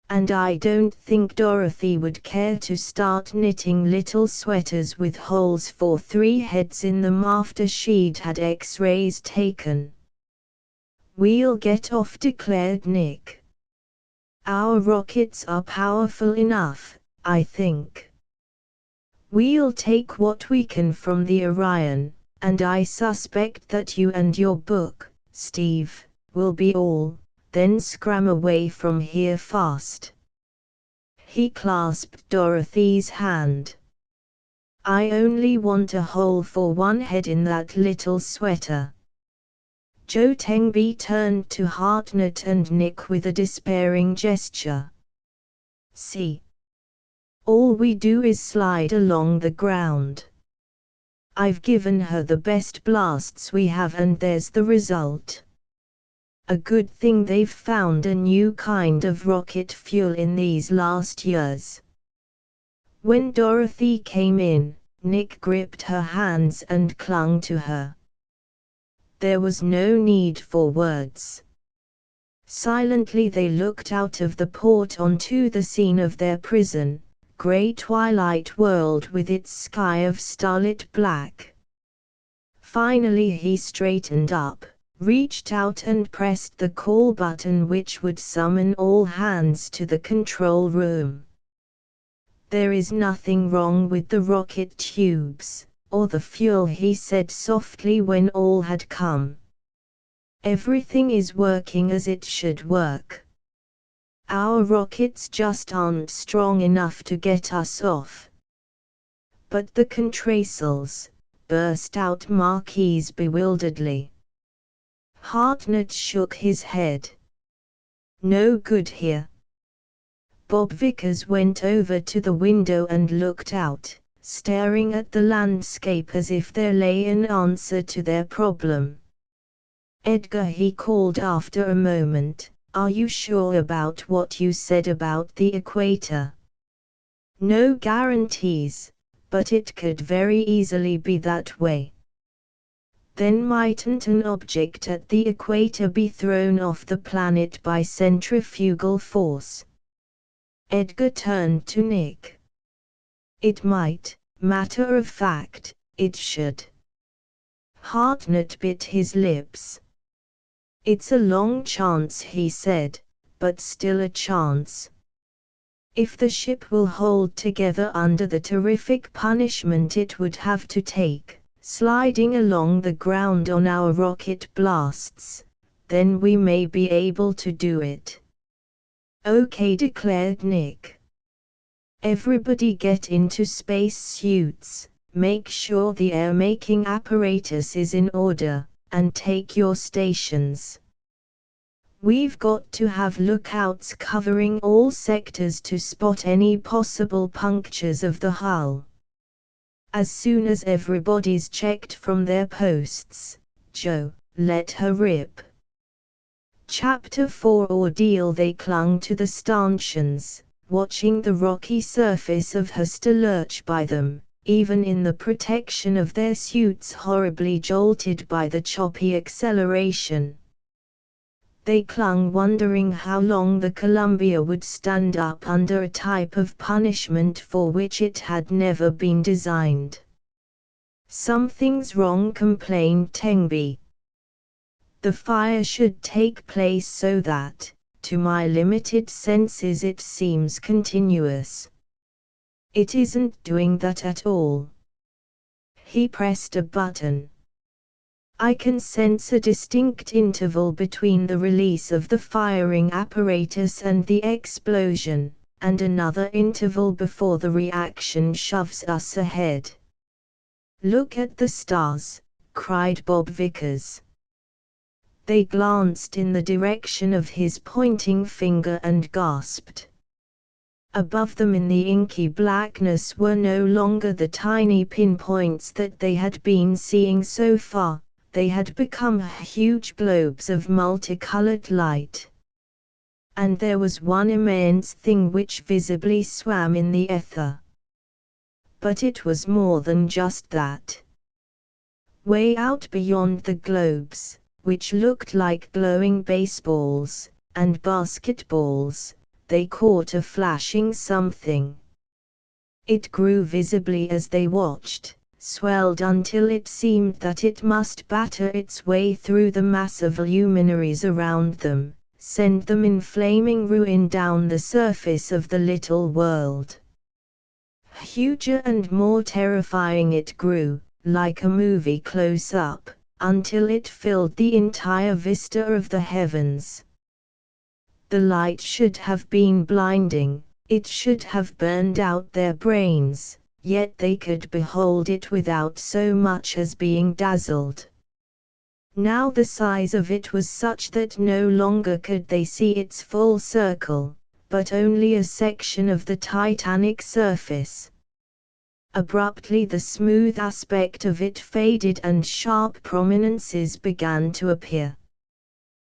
And I don't think Dorothy would care to start knitting little sweaters with holes for 3 heads in them after she'd had X-rays taken. We'll get off, declared Nick. Our rockets are powerful enough, I think. We'll take what we can from the Orion, and I suspect that you and your book, Steve, will be all, then scram away from here fast. He clasped Dorothy's hand. I only want a hole for one head in that little sweater. Joe Tengby turned to Hartnett and Nick with a despairing gesture. See? All we do is slide along the ground. I've given her the best blasts we have and there's the result. A good thing they've found a new kind of rocket fuel in these last years. When Dorothy came in, Nick gripped her hands and clung to her. There was no need for words. Silently they looked out of the port onto the scene of their prison, grey twilight world with its sky of starlit black. Finally he straightened up, reached out and pressed the call button which would summon all hands to the control room. There is nothing wrong with the rocket tubes, or the fuel, he said softly when all had come. Everything is working as it should work. Our rockets just aren't strong enough to get us off. But the contrails, burst out Marquise bewilderedly. Hartnett shook his head. No good here. Bob Vickers went over to the window and looked out, staring at the landscape as if there lay an answer to their problem. Edgar, he called after a moment, are you sure about what you said about the equator? No guarantees, but it could very easily be that way. Then mightn't an object at the equator be thrown off the planet by centrifugal force? Edgar turned to Nick. It might, matter of fact, it should. Hartnett bit his lips. It's a long chance, he said, but still a chance. If the ship will hold together under the terrific punishment it would have to take, sliding along the ground on our rocket blasts, then we may be able to do it. Okay, declared Nick. Everybody get into space suits, make sure the air-making apparatus is in order, and take your stations. We've got to have lookouts covering all sectors to spot any possible punctures of the hull. As soon as everybody's checked from their posts, Joe, let her rip. Chapter 4 Ordeal. They clung to the stanchions, watching the rocky surface of Hester lurch by them, even in the protection of their suits horribly jolted by the choppy acceleration. They clung, wondering how long the Columbia would stand up under a type of punishment for which it had never been designed. Something's wrong, complained Tengby. The fire should take place so that, to my limited senses, it seems continuous. It isn't doing that at all. He pressed a button. I can sense a distinct interval between the release of the firing apparatus and the explosion, and another interval before the reaction shoves us ahead. Look at the stars, cried Bob Vickers. They glanced in the direction of his pointing finger and gasped. Above them in the inky blackness were no longer the tiny pinpoints that they had been seeing so far, they had become huge globes of multicolored light. And there was one immense thing which visibly swam in the ether. But it was more than just that. Way out beyond the globes, which looked like glowing baseballs and basketballs, they caught a flashing something. It grew visibly as they watched, swelled until it seemed that it must batter its way through the mass of luminaries around them, send them in flaming ruin down the surface of the little world. Huger and more terrifying it grew, like a movie close-up, until it filled the entire vista of the heavens. The light should have been blinding, it should have burned out their brains, yet they could behold it without so much as being dazzled. Now the size of it was such that no longer could they see its full circle, but only a section of the titanic surface. Abruptly the smooth aspect of it faded and sharp prominences began to appear.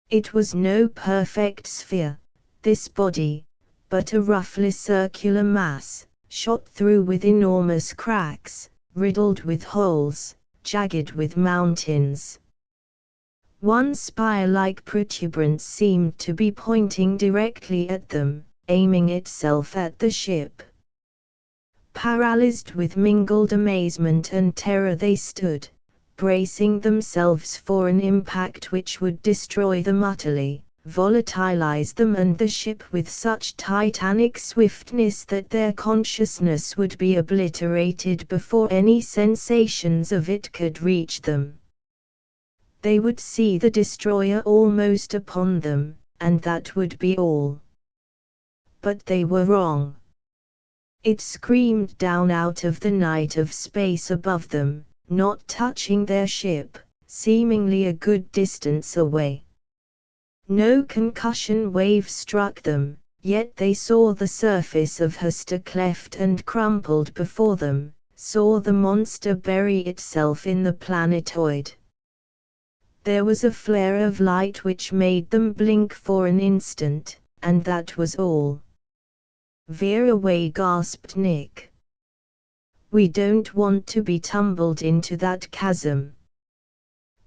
It was no perfect sphere, this body, but a roughly circular mass, shot through with enormous cracks, riddled with holes, jagged with mountains. One spire-like protuberance seemed to be pointing directly at them, aiming itself at the ship. Paralyzed with mingled amazement and terror they stood, bracing themselves for an impact which would destroy them utterly, volatilize them and the ship with such titanic swiftness that their consciousness would be obliterated before any sensations of it could reach them. They would see the destroyer almost upon them, and that would be all. But they were wrong. It screamed down out of the night of space above them, not touching their ship, seemingly a good distance away. No concussion wave struck them, yet they saw the surface of Hester cleft and crumpled before them, saw the monster bury itself in the planetoid. There was a flare of light which made them blink for an instant, and that was all. "Veer away," gasped Nick. "We don't want to be tumbled into that chasm."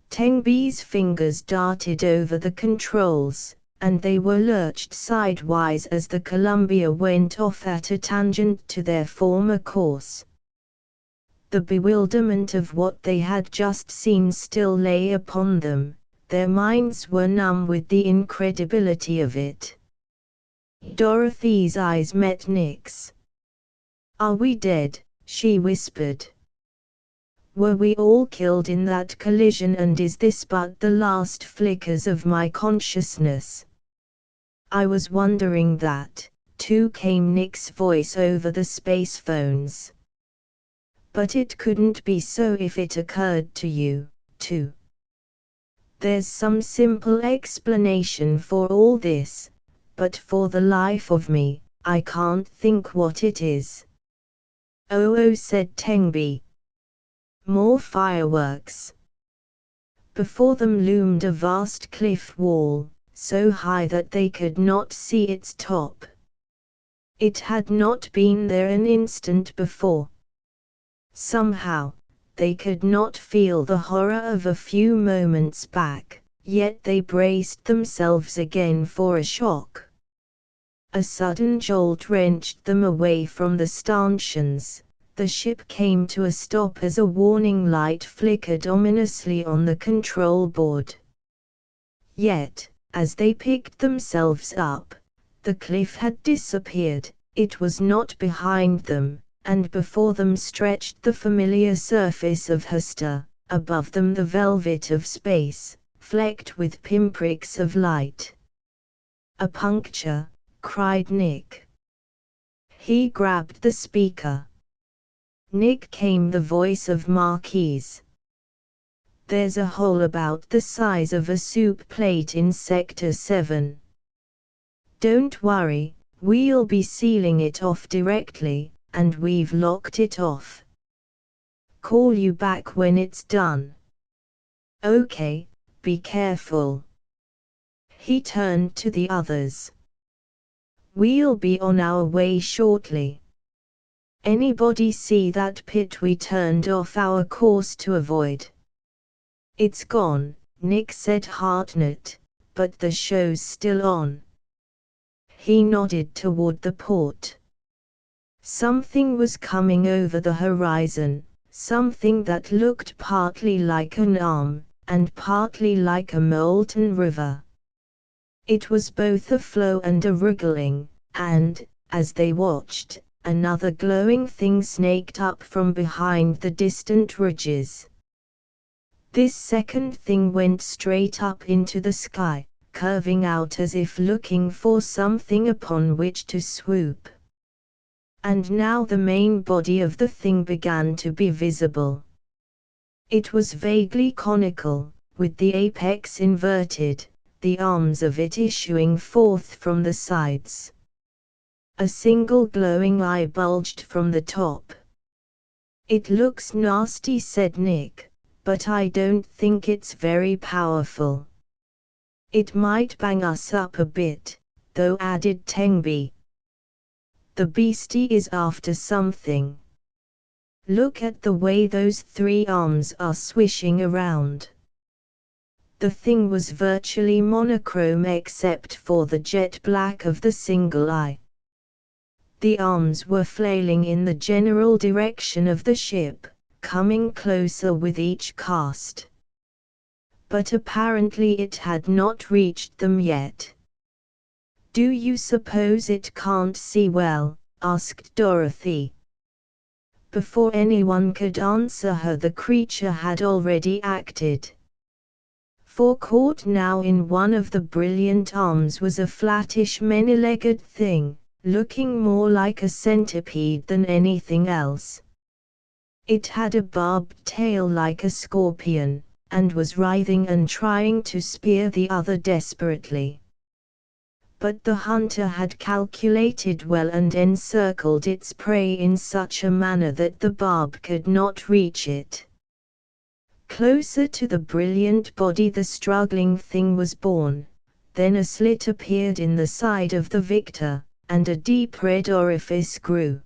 Tengby's fingers darted over the controls, and they were lurched sidewise as the Columbia went off at a tangent to their former course. The bewilderment of what they had just seen still lay upon them, their minds were numb with the incredibility of it. Dorothy's eyes met Nick's. "Are we dead?" she whispered. "Were we all killed in that collision, and is this but the last flickers of my consciousness?" "I was wondering that, too," came Nick's voice over the space phones. "But it couldn't be so if it occurred to you, too. There's some simple explanation for all this, but for the life of me, I can't think what it is." "Oh," said Tengby. More fireworks. Before them loomed a vast cliff wall, so high that they could not see its top. It had not been there an instant before. Somehow, they could not feel the horror of a few moments back, yet they braced themselves again for a shock. A sudden jolt wrenched them away from the stanchions. The ship came to a stop as a warning light flickered ominously on the control board. Yet, as they picked themselves up, the cliff had disappeared, it was not behind them, and before them stretched the familiar surface of Hester, above them the velvet of space, flecked with pinpricks of light. "A puncture," cried Nick. He grabbed the speaker. Nick came the voice of Marquise. "There's a hole about the size of a soup plate in Sector 7. Don't worry, we'll be sealing it off directly, and we've locked it off. Call you back when it's done." "Okay, be careful." He turned to the others. "We'll be on our way shortly. Anybody see that pit we turned off our course to avoid?" "It's gone," Nick said Hartnett, "but the show's still on." He nodded toward the port. Something was coming over the horizon, something that looked partly like an arm, and partly like a molten river. It was both a flow and a wriggling, and, as they watched, another glowing thing snaked up from behind the distant ridges. This second thing went straight up into the sky, curving out as if looking for something upon which to swoop. And now the main body of the thing began to be visible. It was vaguely conical, with the apex inverted, the arms of it issuing forth from the sides. A single glowing eye bulged from the top. "It looks nasty," said Nick, "but I don't think it's very powerful." "It might bang us up a bit, though," added Tengby. "The beastie is after something. Look at the way those three arms are swishing around." The thing was virtually monochrome except for the jet black of the single eye. The arms were flailing in the general direction of the ship, coming closer with each cast. But apparently it had not reached them yet. "Do you suppose it can't see well?" asked Dorothy. Before anyone could answer her, the creature had already acted. For caught now in one of the brilliant arms was a flattish many-legged thing, looking more like a centipede than anything else. It had a barbed tail like a scorpion, and was writhing and trying to spear the other desperately. But the hunter had calculated well and encircled its prey in such a manner that the barb could not reach it. Closer to the brilliant body the struggling thing was borne, then a slit appeared in the side of the victor, and a deep red orifice grew.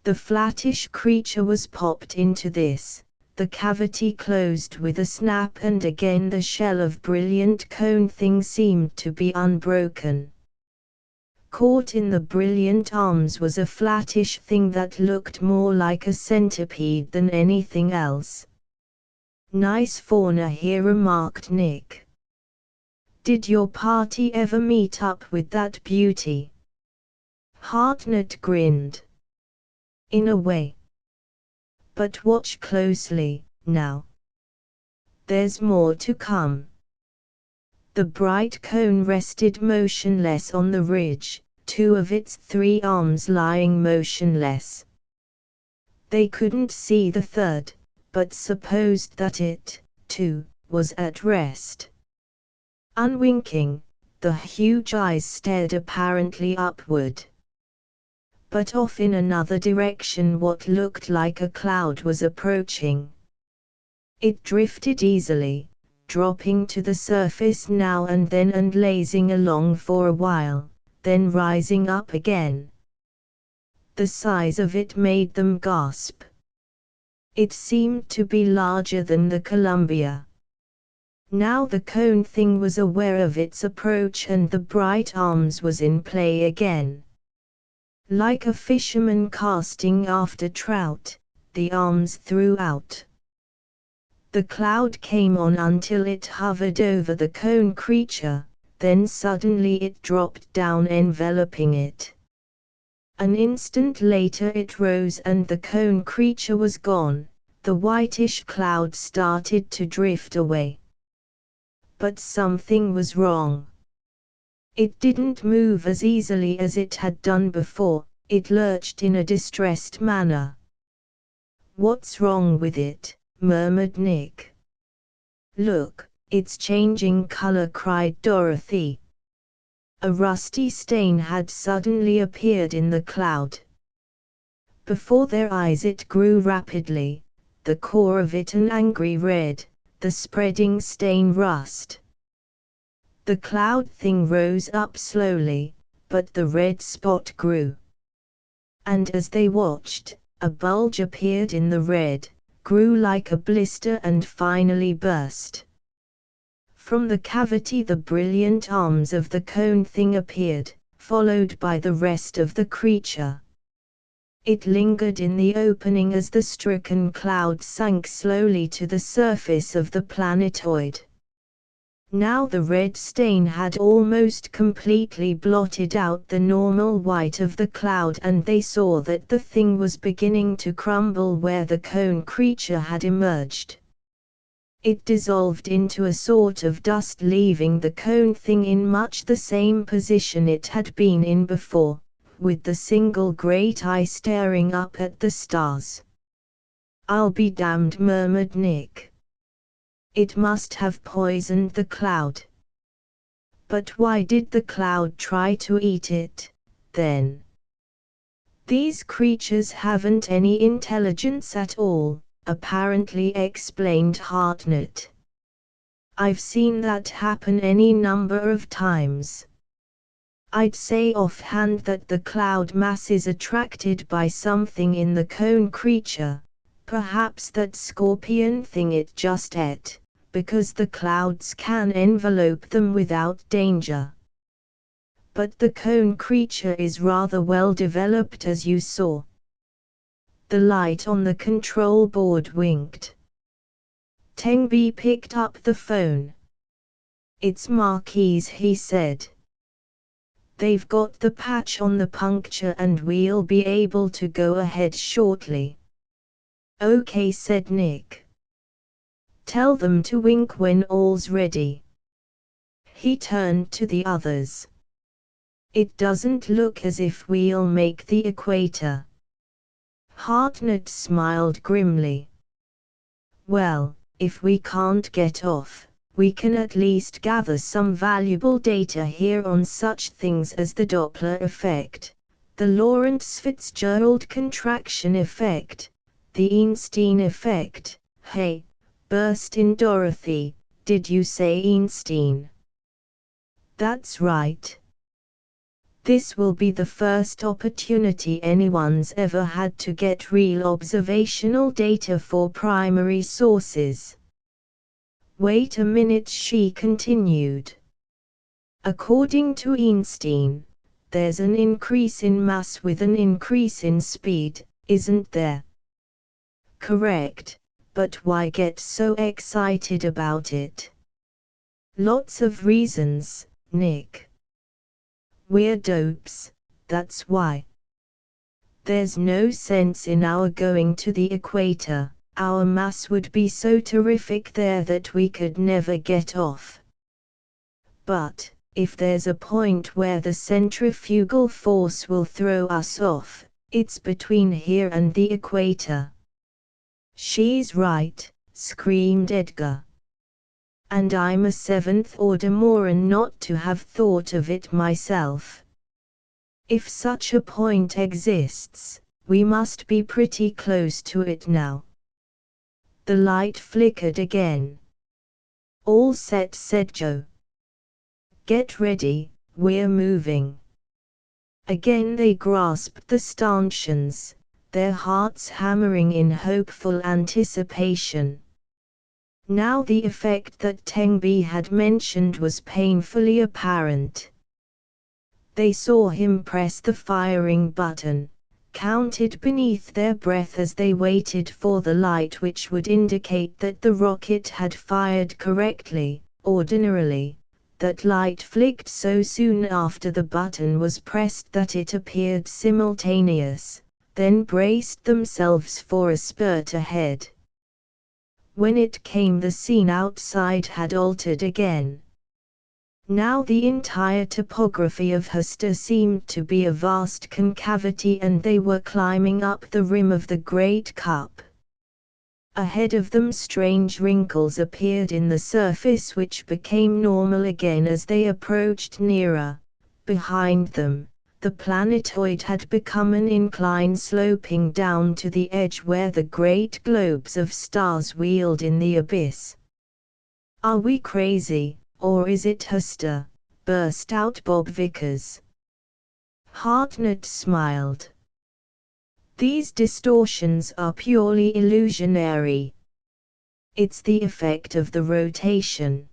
The flattish creature was popped into this. The cavity closed with a snap, and again the shell of brilliant cone thing seemed to be unbroken. Caught in the brilliant arms was a flattish thing that looked more like a centipede than anything else. "Nice fauna here," remarked Nick. "Did your party ever meet up with that beauty?" Hartnett grinned. "In a way. But watch closely, now. There's more to come." The bright cone rested motionless on the ridge, two of its three arms lying motionless. They couldn't see the third, but supposed that it, too, was at rest. Unwinking, the huge eyes stared apparently upward. But off in another direction what looked like a cloud was approaching. It drifted easily, dropping to the surface now and then and lazing along for a while, then rising up again. The size of it made them gasp. It seemed to be larger than the Columbia. Now the cone thing was aware of its approach and the bright arms was in play again. Like a fisherman casting after trout, the arms threw out. The cloud came on until it hovered over the cone creature, then suddenly it dropped down enveloping it. An instant later it rose and the cone creature was gone. The whitish cloud started to drift away. But something was wrong. It didn't move as easily as it had done before, it lurched in a distressed manner. "What's wrong with it?" murmured Nick. "Look, it's changing color," cried Dorothy. A rusty stain had suddenly appeared in the cloud. Before their eyes it grew rapidly, the core of it an angry red, the spreading stain rust. The cloud thing rose up slowly, but the red spot grew. And as they watched, a bulge appeared in the red, grew like a blister and finally burst. From the cavity the brilliant arms of the cone thing appeared, followed by the rest of the creature. It lingered in the opening as the stricken cloud sank slowly to the surface of the planetoid. Now the red stain had almost completely blotted out the normal white of the cloud and they saw that the thing was beginning to crumble where the cone creature had emerged. It dissolved into a sort of dust, leaving the cone thing in much the same position it had been in before, with the single great eye staring up at the stars. "I'll be damned," murmured Nick. "It must have poisoned the cloud." But why did the cloud try to eat it, then? "These creatures haven't any intelligence at all," apparently explained Hartnett. "I've seen that happen any number of times. I'd say offhand that the cloud mass is attracted by something in the cone creature, perhaps that scorpion thing it just ate, because the clouds can envelope them without danger. But the cone creature is rather well developed, as you saw." The light on the control board winked. Tengbi picked up the phone. "It's Marquis," he said. "They've got the patch on the puncture and we'll be able to go ahead shortly." "Okay," said Nick. "Tell them to wink when all's ready." He turned to the others. "It doesn't look as if we'll make the equator." Hartnett smiled grimly. "Well, if we can't get off, we can at least gather some valuable data here on such things as the Doppler effect, the Lorentz-Fitzgerald contraction effect, the Einstein effect." "Hey," burst in Dorothy, "did you say Einstein?" "That's right. This will be the first opportunity anyone's ever had to get real observational data for primary sources." "Wait a minute," she continued. "According to Einstein, there's an increase in mass with an increase in speed, isn't there?" "Correct, but why get so excited about it?" "Lots of reasons, Nick. We're dopes, that's why. There's no sense in our going to the equator. Our mass would be so terrific there that we could never get off. But, if there's a point where the centrifugal force will throw us off, it's between here and the equator." "She's right," screamed Edgar. "And I'm a seventh-order moron not to have thought of it myself. If such a point exists, we must be pretty close to it now." The light flickered again. "All set," said Joe. "Get ready, we're moving." Again they grasped the stanchions, their hearts hammering in hopeful anticipation. Now the effect that Tengbi had mentioned was painfully apparent. They saw him press the firing button, counted beneath their breath as they waited for the light which would indicate that the rocket had fired correctly. Ordinarily, that light flicked so soon after the button was pressed that it appeared simultaneous, then braced themselves for a spurt ahead. When it came, the scene outside had altered again. Now the entire topography of Hester seemed to be a vast concavity, and they were climbing up the rim of the Great Cup. Ahead of them strange wrinkles appeared in the surface which became normal again as they approached nearer. Behind them, the planetoid had become an incline sloping down to the edge where the great globes of stars wheeled in the abyss. "Are we crazy, or is it Hester?" burst out Bob Vickers. Hartnett smiled. "These distortions are purely illusionary. It's the effect of the rotation."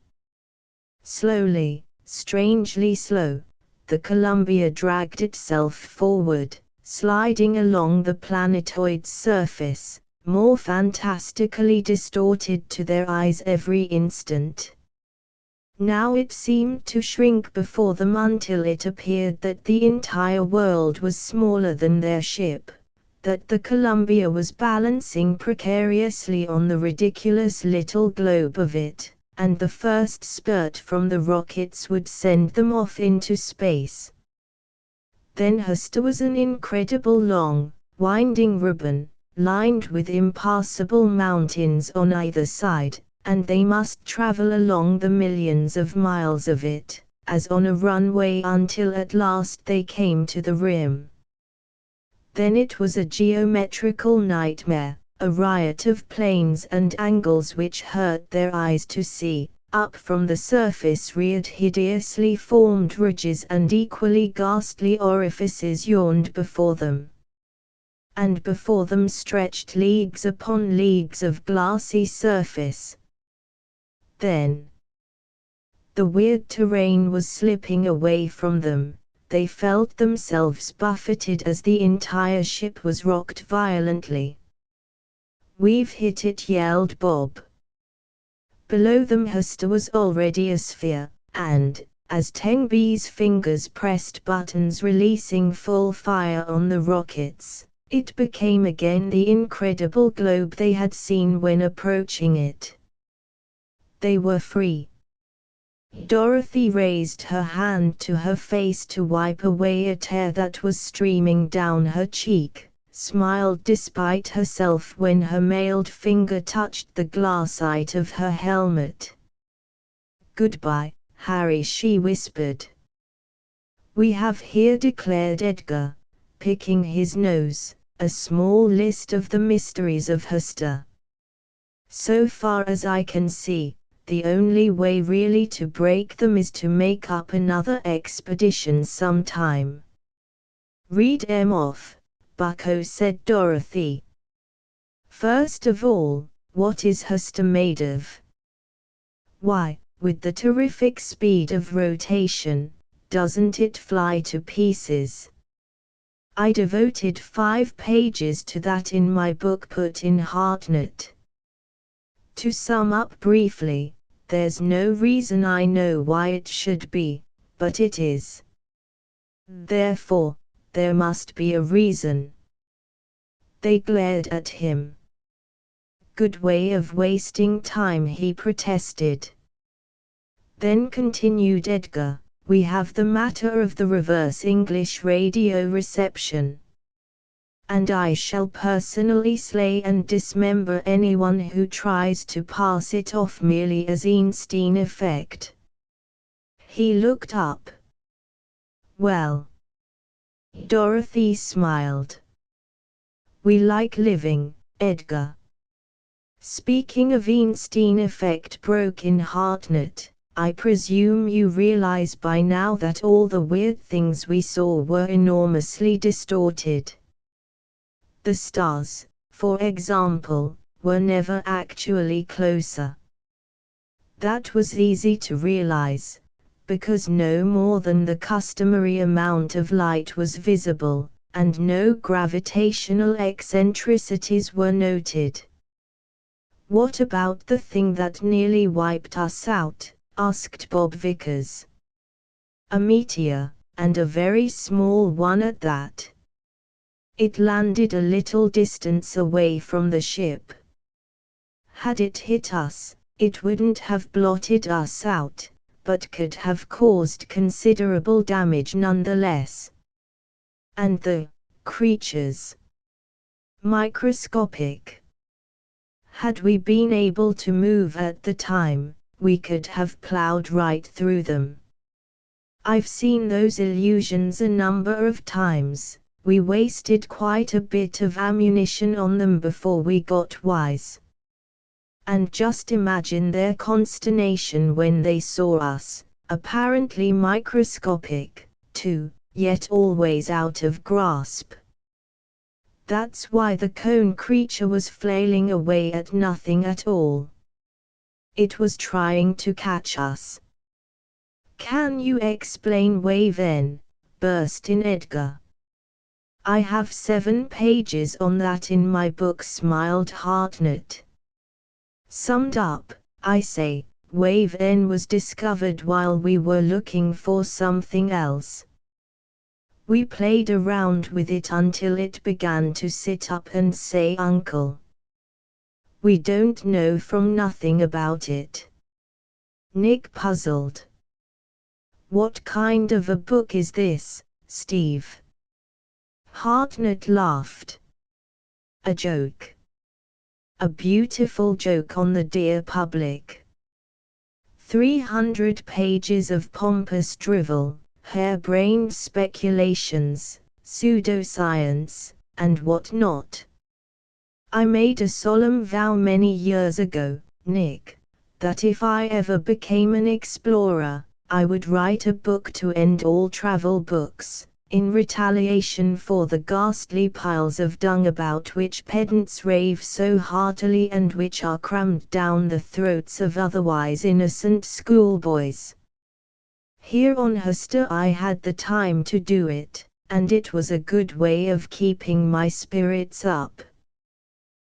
Slowly, strangely slow, the Columbia dragged itself forward, sliding along the planetoid's surface, more fantastically distorted to their eyes every instant. Now it seemed to shrink before them until it appeared that the entire world was smaller than their ship, that the Columbia was balancing precariously on the ridiculous little globe of it, and the first spurt from the rockets would send them off into space. Then Hester was an incredible long, winding ribbon, lined with impassable mountains on either side, and they must travel along the millions of miles of it, as on a runway until at last they came to the rim. Then it was a geometrical nightmare, a riot of planes and angles which hurt their eyes to see. Up from the surface reared hideously formed ridges, and equally ghastly orifices yawned before them. And before them stretched leagues upon leagues of glassy surface. Then the weird terrain was slipping away from them. They felt themselves buffeted as the entire ship was rocked violently. "We've hit it," yelled Bob. Below them Hester was already a sphere, and, as Tengby's fingers pressed buttons releasing full fire on the rockets, it became again the incredible globe they had seen when approaching it. They were free. Dorothy raised her hand to her face to wipe away a tear that was streaming down her cheek, smiled despite herself when her mailed finger touched the glassite of her helmet. "Goodbye, Harry," she whispered. "We have here," declared Edgar, picking his nose, "a small list of the mysteries of Hester. So far as I can see, the only way really to break them is to make up another expedition sometime." "Read 'em off," Bucko said. Dorothy. "First of all, what is Hester made of?" "Why, with the terrific speed of rotation, doesn't it fly to pieces? I devoted 5 pages to that in my book Put in Hartnett. To sum up briefly, there's no reason I know why it should be, but it is. Therefore, there must be a reason." They glared at him. "Good way of wasting time," he protested. Then continued Edgar, "we have the matter of the reverse English radio reception. And I shall personally slay and dismember anyone who tries to pass it off merely as Einstein effect." He looked up. "Well?" Dorothy smiled. "We like living, Edgar." "Speaking of Einstein effect," broke in Hartnett, "I presume you realize by now that all the weird things we saw were enormously distorted. The stars, for example, were never actually closer." "That was easy to realize, because no more than the customary amount of light was visible, and no gravitational eccentricities were noted." "What about the thing that nearly wiped us out?" asked Bob Vickers. "A meteor, and a very small one at that. It landed a little distance away from the ship. Had it hit us, it wouldn't have blotted us out, but could have caused considerable damage nonetheless." "And the creatures?" "Microscopic. Had we been able to move at the time, we could have plowed right through them. I've seen those illusions a number of times. We wasted quite a bit of ammunition on them before we got wise. And just imagine their consternation when they saw us, apparently microscopic, too, yet always out of grasp. That's why the cone creature was flailing away at nothing at all. It was trying to catch us." "Can you explain wave N?" burst in Edgar. "I have 7 pages on that in my book," smiled Hartnett. "Summed up, I say, wave N was discovered while we were looking for something else." We played around with it until it began to sit up and say uncle. We don't know from nothing about it. Nick puzzled. What kind of a book is this, Steve? Hartnett laughed. A joke. A beautiful joke on the dear public. 300 pages of pompous drivel, harebrained speculations, pseudoscience, and what not. I made a solemn vow many years ago, Nick, that if I ever became an explorer, I would write a book to end all travel books, in retaliation for the ghastly piles of dung about which pedants rave so heartily and which are crammed down the throats of otherwise innocent schoolboys. Here on Hester I had the time to do it, and it was a good way of keeping my spirits up.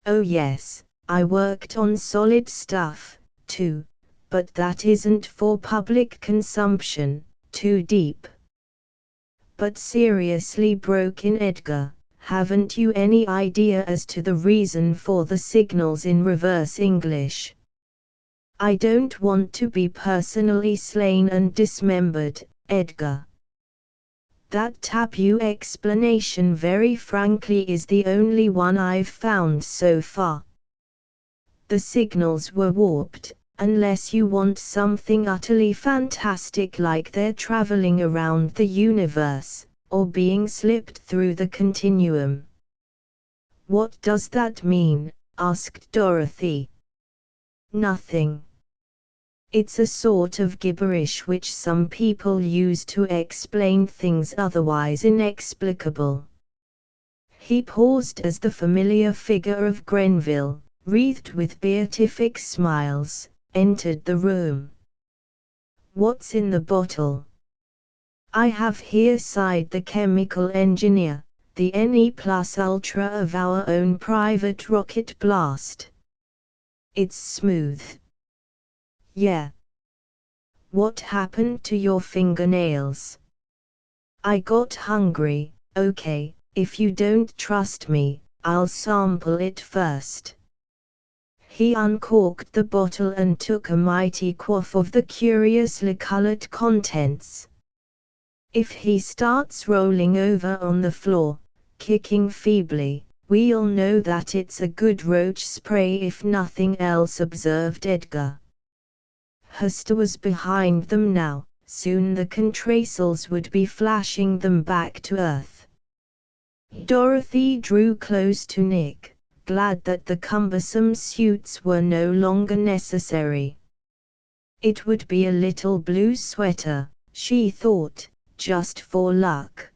Oh yes, I worked on solid stuff, too, but that isn't for public consumption, too deep. But seriously, broke in Edgar, haven't you any idea as to the reason for the signals in reverse English? I don't want to be personally slain and dismembered, Edgar. That tapu explanation very frankly is the only one I've found so far. The signals were warped, unless you want something utterly fantastic like they're traveling around the universe, or being slipped through the continuum. What does that mean? Asked Dorothy. Nothing. It's a sort of gibberish which some people use to explain things otherwise inexplicable. He paused as the familiar figure of Grenville, wreathed with beatific smiles, entered the room. What's in the bottle? I have here, sighed the chemical engineer, the Ne Plus Ultra of our own private rocket blast. It's smooth. Yeah. What happened to your fingernails? I got hungry. Okay, if you don't trust me, I'll sample it first. He uncorked the bottle and took a mighty quaff of the curiously colored contents. If he starts rolling over on the floor, kicking feebly, we'll know that it's a good roach spray if nothing else, observed Edgar. Hester was behind them now, soon the contrails would be flashing them back to Earth. Dorothy drew close to Nick, glad that the cumbersome suits were no longer necessary. It would be a little blue sweater, she thought, just for luck.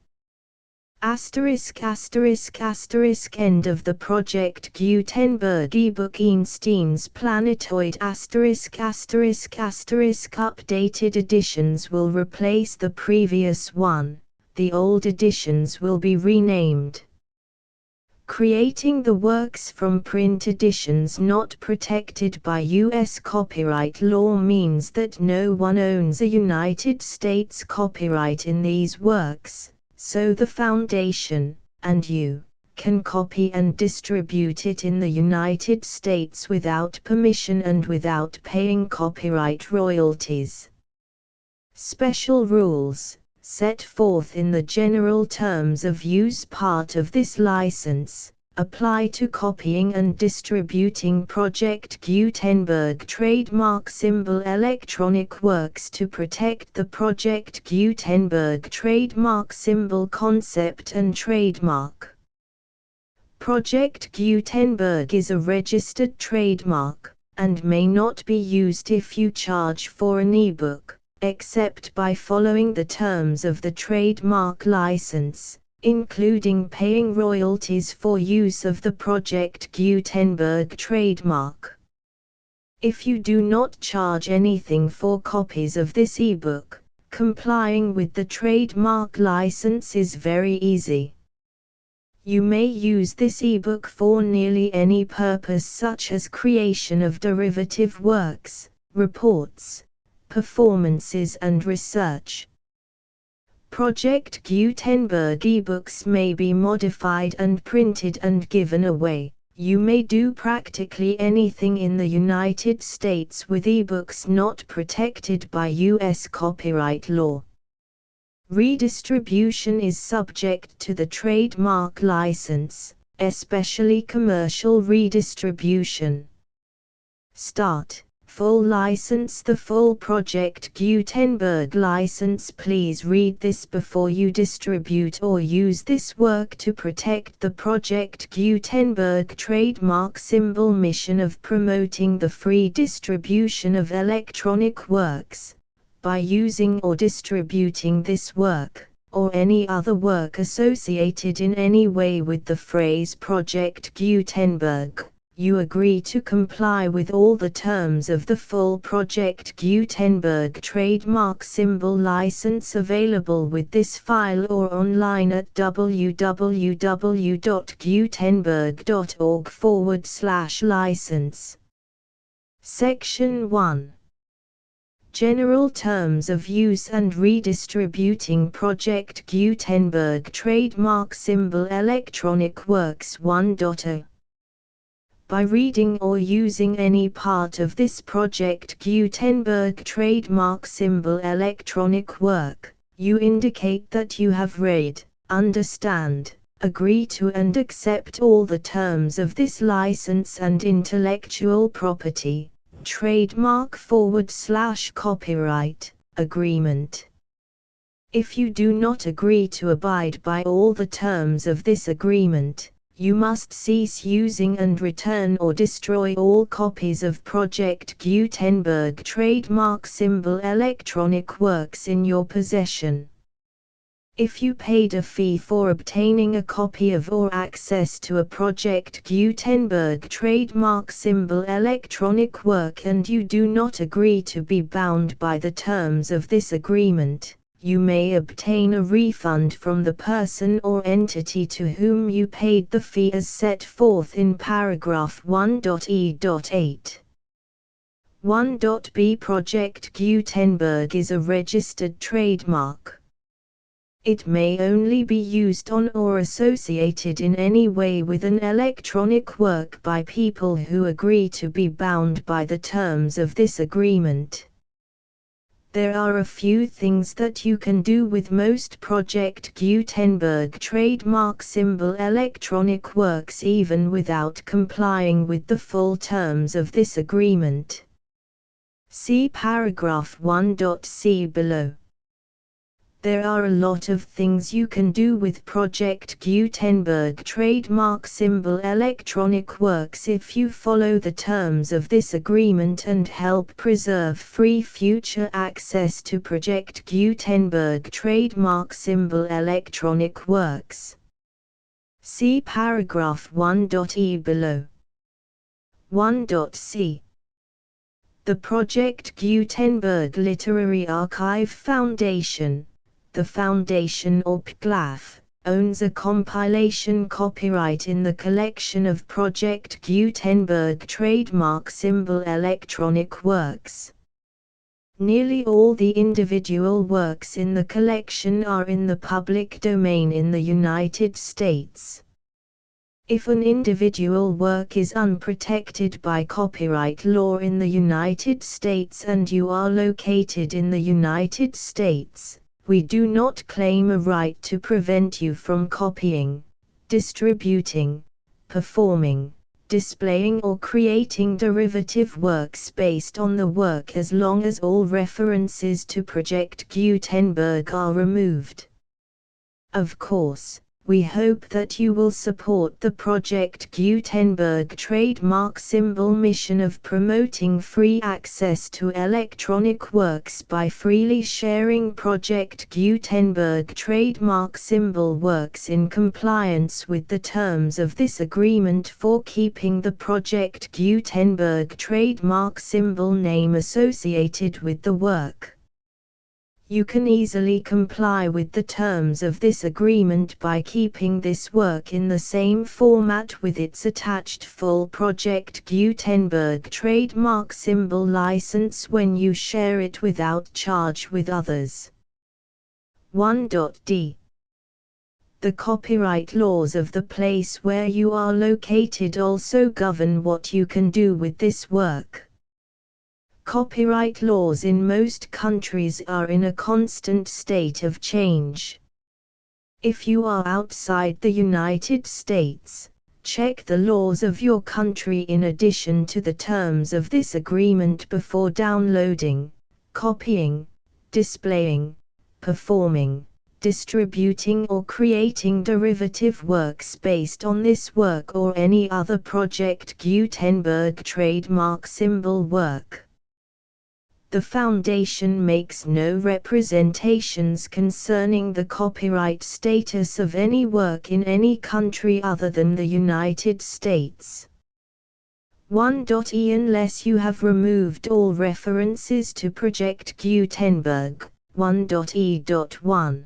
Asterisk asterisk asterisk end of the Project Gutenberg ebook Einstein's Planetoid asterisk asterisk asterisk updated editions will replace the previous one, the old editions will be renamed. Creating the works from print editions not protected by U.S. copyright law means that no one owns a United States copyright in these works. So the Foundation, and you, can copy and distribute it in the United States without permission and without paying copyright royalties. Special rules, set forth in the general terms of use part of this license, apply to copying and distributing Project Gutenberg trademark symbol electronic works to protect the Project Gutenberg trademark symbol concept and trademark. Project Gutenberg is a registered trademark, and may not be used if you charge for an ebook, except by following the terms of the trademark license, including paying royalties for use of the Project Gutenberg trademark. If you do not charge anything for copies of this ebook, complying with the trademark license is very easy. You may use this ebook for nearly any purpose, such as creation of derivative works, reports, performances and research. Project Gutenberg ebooks may be modified and printed and given away. You may do practically anything in the United States with ebooks not protected by U.S. copyright law. Redistribution is subject to the trademark license, especially commercial redistribution. Start. Full license. The full Project Gutenberg license. Please read this before you distribute or use this work to protect the Project Gutenberg trademark symbol mission of promoting the free distribution of electronic works, by using or distributing this work, or any other work associated in any way with the phrase Project Gutenberg. You agree to comply with all the terms of the full Project Gutenberg trademark symbol license available with this file or online at www.gutenberg.org/license. Section 1. General Terms of Use and Redistributing Project Gutenberg Trademark Symbol Electronic Works 1.0. By reading or using any part of this Project Gutenberg trademark symbol electronic work, you indicate that you have read, understand, agree to and accept all the terms of this license and intellectual property, trademark/copyright, agreement. If you do not agree to abide by all the terms of this agreement, you must cease using and return or destroy all copies of Project Gutenberg trademark symbol electronic works in your possession. If you paid a fee for obtaining a copy of or access to a Project Gutenberg trademark symbol electronic work and you do not agree to be bound by the terms of this agreement, you may obtain a refund from the person or entity to whom you paid the fee as set forth in paragraph 1.e.8. 1.b. Project Gutenberg is a registered trademark. It may only be used on or associated in any way with an electronic work by people who agree to be bound by the terms of this agreement. There are a few things that you can do with most Project Gutenberg trademark symbol electronic works even without complying with the full terms of this agreement. See paragraph 1.c below. There are a lot of things you can do with Project Gutenberg trademark symbol electronic works if you follow the terms of this agreement and help preserve free future access to Project Gutenberg trademark symbol electronic works. See paragraph 1.e below. 1.c. The Project Gutenberg Literary Archive Foundation, the Foundation or PGLAF, owns a compilation copyright in the collection of Project Gutenberg trademark symbol electronic works. Nearly all the individual works in the collection are in the public domain in the United States. If an individual work is unprotected by copyright law in the United States and you are located in the United States, we do not claim a right to prevent you from copying, distributing, performing, displaying or creating derivative works based on the work as long as all references to Project Gutenberg are removed. Of course, we hope that you will support the Project Gutenberg trademark symbol mission of promoting free access to electronic works by freely sharing Project Gutenberg trademark symbol works in compliance with the terms of this agreement for keeping the Project Gutenberg trademark symbol name associated with the work. You can easily comply with the terms of this agreement by keeping this work in the same format with its attached full Project Gutenberg trademark symbol license when you share it without charge with others. 1.d. The copyright laws of the place where you are located also govern what you can do with this work. Copyright laws in most countries are in a constant state of change. If you are outside the United States, check the laws of your country in addition to the terms of this agreement before downloading, copying, displaying, performing, distributing or creating derivative works based on this work or any other Project Gutenberg trademark symbol work. The Foundation makes no representations concerning the copyright status of any work in any country other than the United States. 1.e Unless you have removed all references to Project Gutenberg. 1.e.1.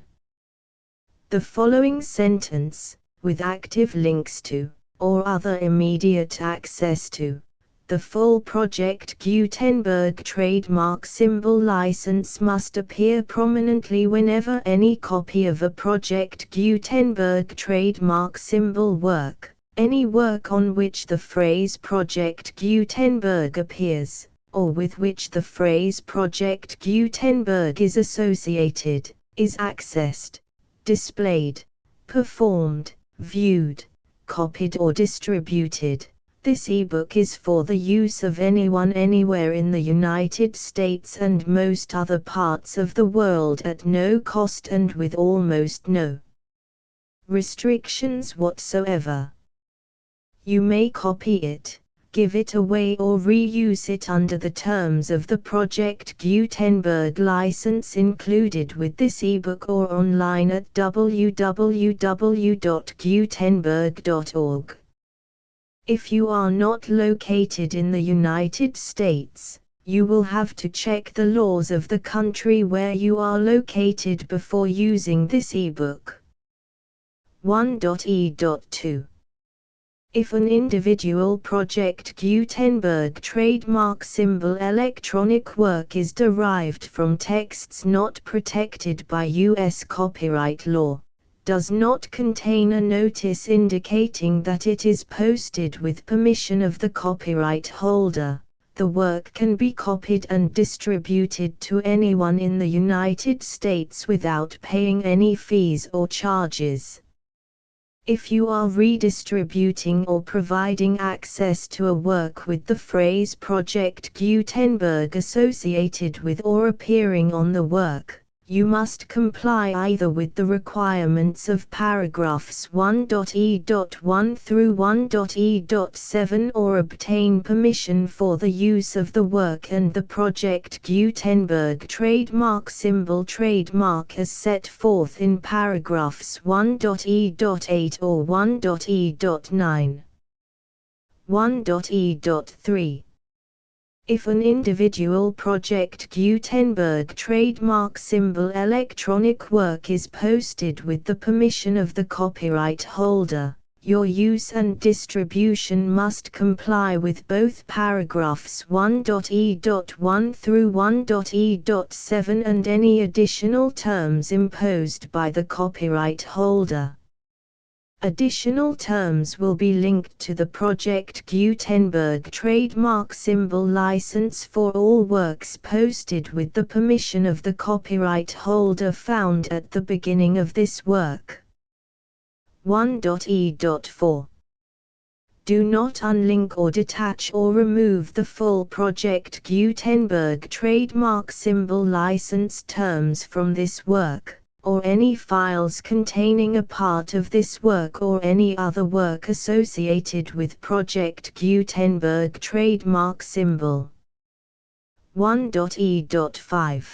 The following sentence, with active links to, or other immediate access to, the full Project Gutenberg trademark symbol license must appear prominently whenever any copy of a Project Gutenberg trademark symbol work, any work on which the phrase Project Gutenberg appears, or with which the phrase Project Gutenberg is associated, is accessed, displayed, performed, viewed, copied or distributed. This ebook is for the use of anyone anywhere in the United States and most other parts of the world at no cost and with almost no restrictions whatsoever. You may copy it, give it away or reuse it under the terms of the Project Gutenberg license included with this ebook or online at www.gutenberg.org. If you are not located in the United States, you will have to check the laws of the country where you are located before using this ebook. 1.e.2. If an individual Project Gutenberg trademark symbol electronic work is derived from texts not protected by U.S. copyright law, does not contain a notice indicating that it is posted with permission of the copyright holder, the work can be copied and distributed to anyone in the United States without paying any fees or charges. If you are redistributing or providing access to a work with the phrase Project Gutenberg associated with or appearing on the work, you must comply either with the requirements of paragraphs 1.e.1 through 1.e.7 or obtain permission for the use of the work and the Project Gutenberg trademark symbol trademark as set forth in paragraphs 1.e.8 or 1.e.9. 1.e.3. If an individual Project Gutenberg trademark symbol electronic work is posted with the permission of the copyright holder, your use and distribution must comply with both paragraphs 1.e.1 through 1.e.7 and any additional terms imposed by the copyright holder. Additional terms will be linked to the Project Gutenberg trademark symbol license for all works posted with the permission of the copyright holder found at the beginning of this work. 1.e.4. Do not unlink or detach or remove the full Project Gutenberg trademark symbol license terms from this work, or any files containing a part of this work or any other work associated with Project Gutenberg trademark symbol. 1.e.5.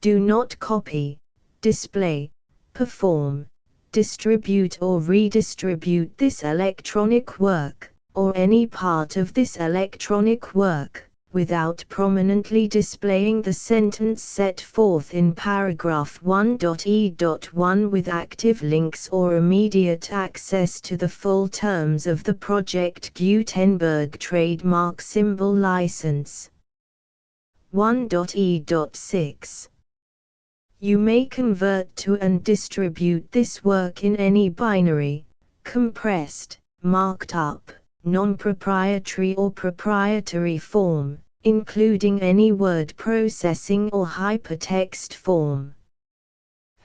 Do not copy, display, perform, distribute or redistribute this electronic work, or any part of this electronic work, without prominently displaying the sentence set forth in paragraph 1.e.1 with active links or immediate access to the full terms of the Project Gutenberg trademark symbol license. 1.e.6. You may convert to and distribute this work in any binary, compressed, marked up, non-proprietary or proprietary form, including any word processing or hypertext form.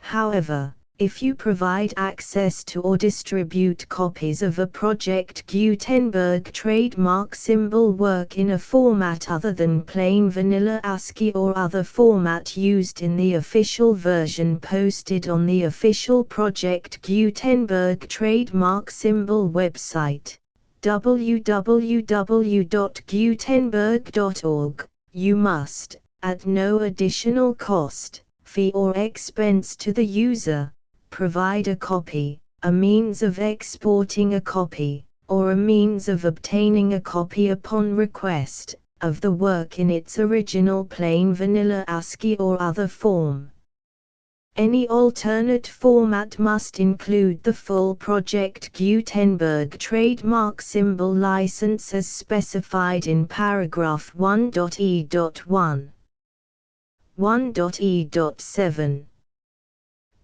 However, if you provide access to or distribute copies of a Project Gutenberg trademark symbol work in a format other than plain vanilla ASCII or other format used in the official version posted on the official Project Gutenberg trademark symbol website, www.gutenberg.org, you must, at no additional cost, fee or expense to the user, provide a copy, a means of exporting a copy, or a means of obtaining a copy upon request, of the work in its original plain vanilla ASCII or other form. Any alternate format must include the full Project Gutenberg trademark symbol license as specified in paragraph 1.e.1. 1.e.7.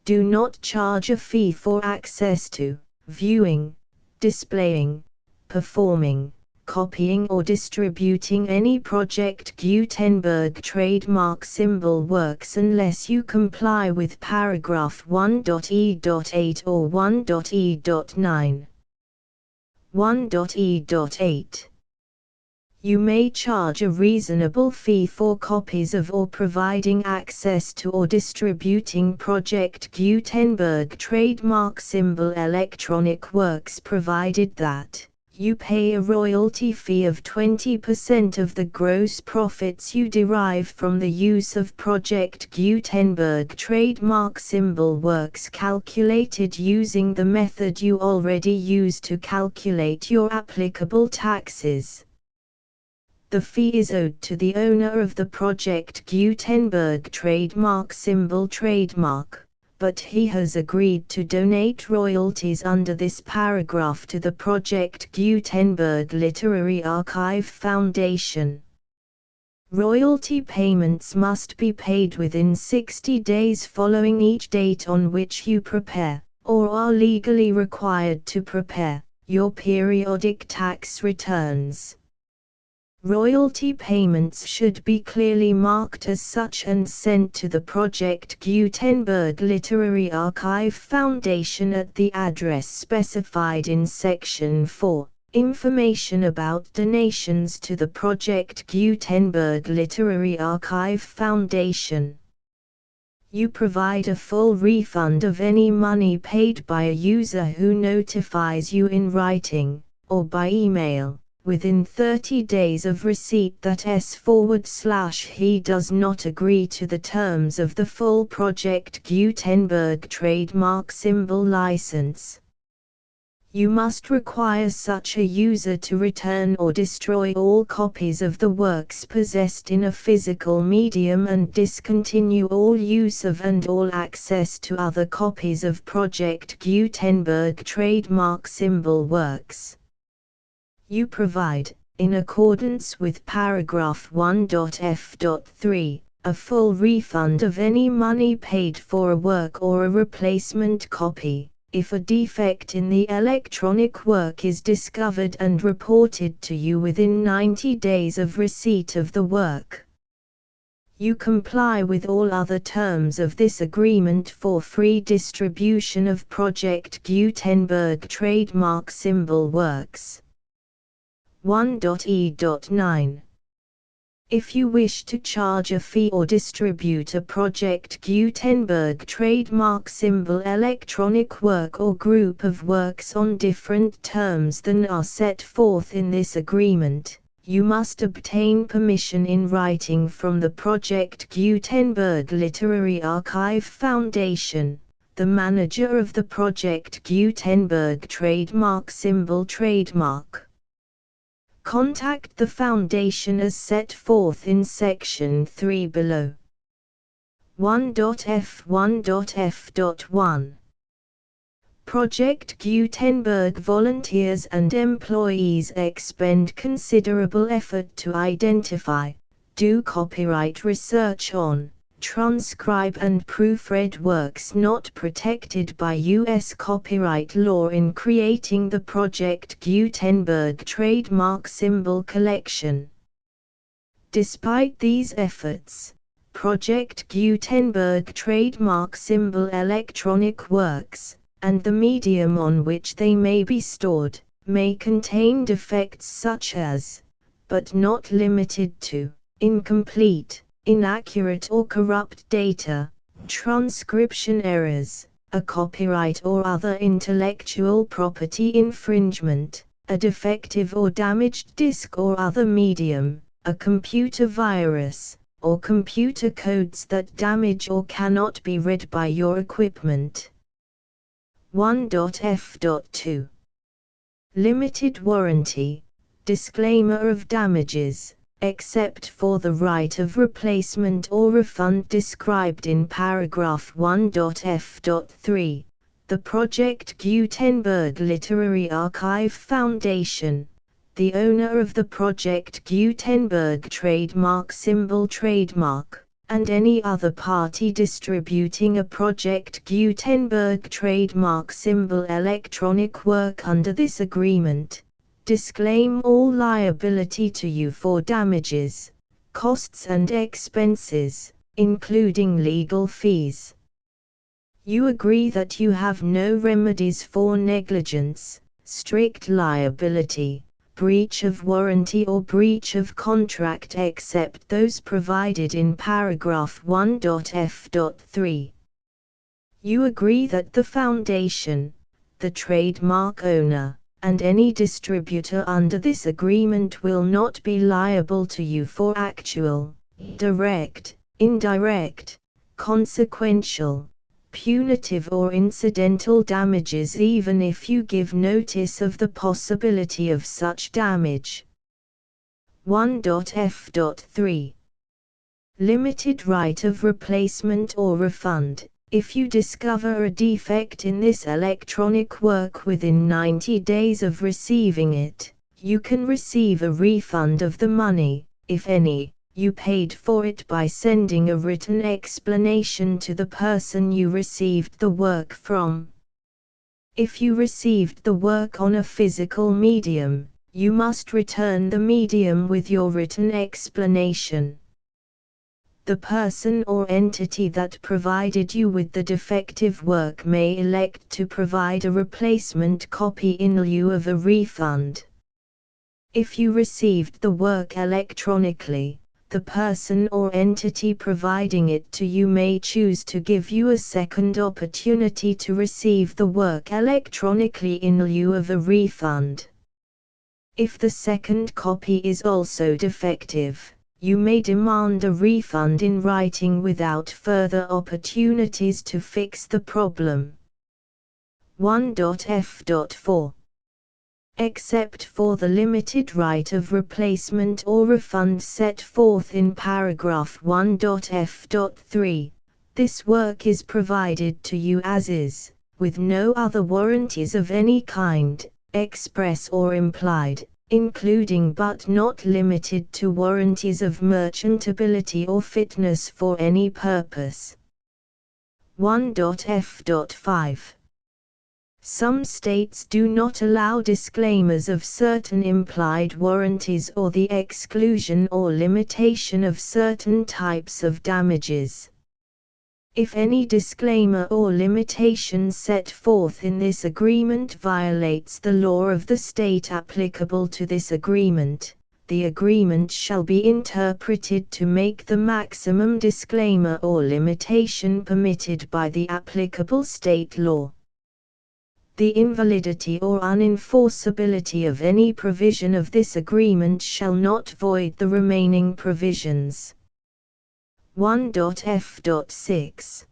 Do not charge a fee for access to, viewing, displaying, performing, copying or distributing any Project Gutenberg trademark symbol works unless you comply with paragraph 1.e.8 or 1.e.9. 1.e.8. You may charge a reasonable fee for copies of or providing access to or distributing Project Gutenberg trademark symbol electronic works provided that you pay a royalty fee of 20% of the gross profits you derive from the use of Project Gutenberg trademark symbol works calculated using the method you already use to calculate your applicable taxes. The fee is owed to the owner of the Project Gutenberg trademark symbol trademark, but he has agreed to donate royalties under this paragraph to the Project Gutenberg Literary Archive Foundation. Royalty payments must be paid within 60 days following each date on which you prepare, or are legally required to prepare, your periodic tax returns. Royalty payments should be clearly marked as such and sent to the Project Gutenberg Literary Archive Foundation at the address specified in Section 4, Information about donations to the Project Gutenberg Literary Archive Foundation. You provide a full refund of any money paid by a user who notifies you in writing, or by email, within 30 days of receipt that he does not agree to the terms of the full Project Gutenberg trademark symbol license. You must require such a user to return or destroy all copies of the works possessed in a physical medium and discontinue all use of and all access to other copies of Project Gutenberg trademark symbol works. You provide, in accordance with paragraph 1.f.3, a full refund of any money paid for a work or a replacement copy, if a defect in the electronic work is discovered and reported to you within 90 days of receipt of the work. You comply with all other terms of this agreement for free distribution of Project Gutenberg trademark symbol works. 1.e.9. If you wish to charge a fee or distribute a Project Gutenberg trademark symbol electronic work or group of works on different terms than are set forth in this agreement, you must obtain permission in writing from the Project Gutenberg Literary Archive Foundation, the manager of the Project Gutenberg trademark symbol trademark. Contact the Foundation as set forth in Section 3 below. 1.f1.f.1. Project Gutenberg volunteers and employees expend considerable effort to identify, do copyright research on, transcribe and proofread works not protected by U.S. copyright law in creating the Project Gutenberg trademark symbol collection. Despite these efforts, Project Gutenberg trademark symbol electronic works, and the medium on which they may be stored, may contain defects such as, but not limited to, incomplete, inaccurate or corrupt data, transcription errors, a copyright or other intellectual property infringement, a defective or damaged disk or other medium, a computer virus, or computer codes that damage or cannot be read by your equipment. 1.f.2 Limited warranty. Disclaimer of damages, except for the right of replacement or refund described in paragraph 1.f.3, the Project Gutenberg Literary Archive Foundation, the owner of the Project Gutenberg trademark symbol trademark, and any other party distributing a Project Gutenberg trademark symbol electronic work under this agreement, disclaim all liability to you for damages, costs and expenses, including legal fees. You agree that you have no remedies for negligence, strict liability, breach of warranty or breach of contract except those provided in paragraph 1.f.3. You agree that the Foundation, the trademark owner, and any distributor under this agreement will not be liable to you for actual, direct, indirect, consequential, punitive or incidental damages even if you give notice of the possibility of such damage. 1.f.3 Limited right of replacement or refund. If you discover a defect in this electronic work within 90 days of receiving it, you can receive a refund of the money, if any, you paid for it by sending a written explanation to the person you received the work from. If you received the work on a physical medium, you must return the medium with your written explanation. The person or entity that provided you with the defective work may elect to provide a replacement copy in lieu of a refund. If you received the work electronically, the person or entity providing it to you may choose to give you a second opportunity to receive the work electronically in lieu of a refund. If the second copy is also defective, you may demand a refund in writing without further opportunities to fix the problem. 1.f.4 Except for the limited right of replacement or refund set forth in paragraph 1.f.3, this work is provided to you as is, with no other warranties of any kind, express or implied, including but not limited to warranties of merchantability or fitness for any purpose. 1.f.5 Some states do not allow disclaimers of certain implied warranties or the exclusion or limitation of certain types of damages. If any disclaimer or limitation set forth in this agreement violates the law of the state applicable to this agreement, the agreement shall be interpreted to make the maximum disclaimer or limitation permitted by the applicable state law. The invalidity or unenforceability of any provision of this agreement shall not void the remaining provisions. 1.f.6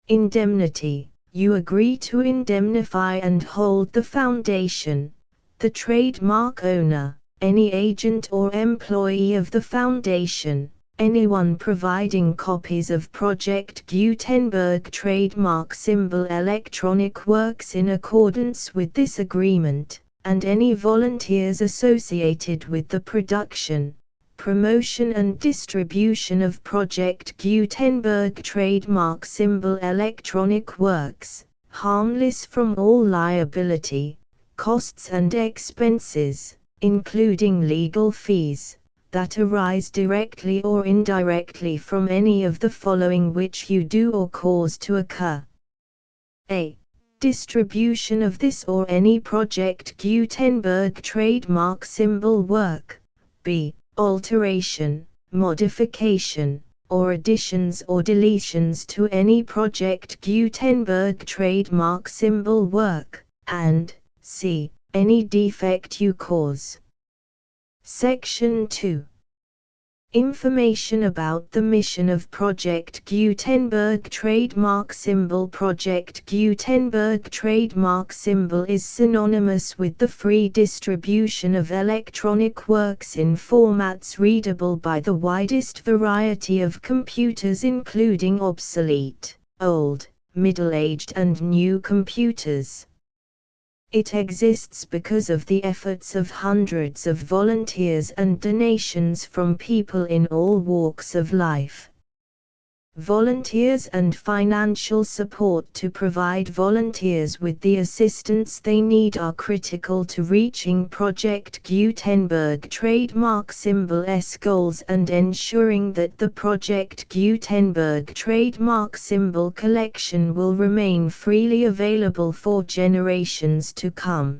Indemnity. You agree to indemnify and hold the Foundation, the trademark owner, any agent or employee of the Foundation, anyone providing copies of Project Gutenberg trademark symbol electronic works in accordance with this agreement, and any volunteers associated with the production, promotion and distribution of Project Gutenberg trademark symbol electronic works, harmless from all liability, costs and expenses, including legal fees, that arise directly or indirectly from any of the following which you do or cause to occur. A. Distribution of this or any Project Gutenberg trademark symbol work. B. Alteration, modification, or additions or deletions to any Project Gutenberg trademark symbol work, and C. Any defect you cause. Section 2. Information about the mission of Project Gutenberg trademark symbol. Project Gutenberg trademark symbol is synonymous with the free distribution of electronic works in formats readable by the widest variety of computers, including obsolete, old, middle-aged and new computers. It exists because of the efforts of hundreds of volunteers and donations from people in all walks of life. Volunteers and financial support to provide volunteers with the assistance they need are critical to reaching Project Gutenberg trademark symbol's goals and ensuring that the Project Gutenberg trademark symbol collection will remain freely available for generations to come.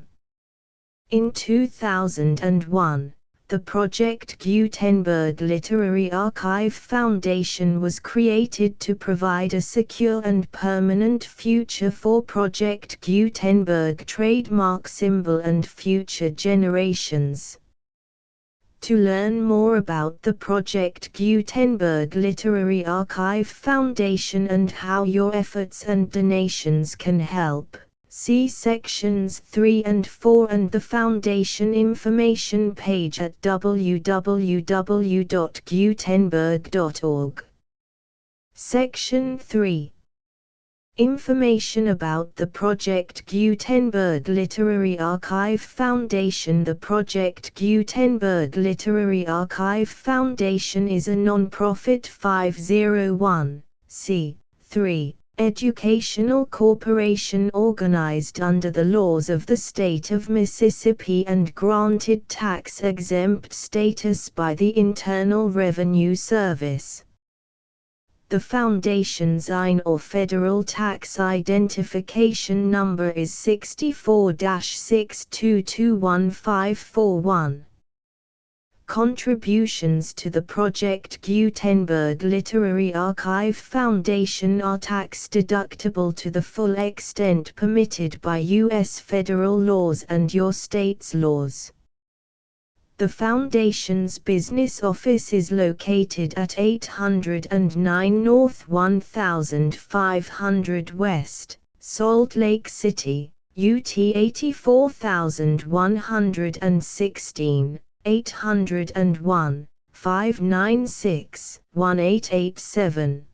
In 2001, the Project Gutenberg Literary Archive Foundation was created to provide a secure and permanent future for Project Gutenberg trademark symbol and future generations. To learn more about the Project Gutenberg Literary Archive Foundation and how your efforts and donations can help, see sections 3 and 4 and the Foundation information page at www.gutenberg.org. Section 3. Information about the Project Gutenberg Literary Archive Foundation. The Project Gutenberg Literary Archive Foundation is a non-profit 501(c)(3) educational corporation organized under the laws of the state of Mississippi and granted tax-exempt status by the Internal Revenue Service. The Foundation's IN or Federal Tax Identification Number is 64-6221541. Contributions to the Project Gutenberg Literary Archive Foundation are tax-deductible to the full extent permitted by U.S. federal laws and your state's laws. The Foundation's business office is located at 809 North 1500 West, Salt Lake City, UT 84116. 801-596-1887.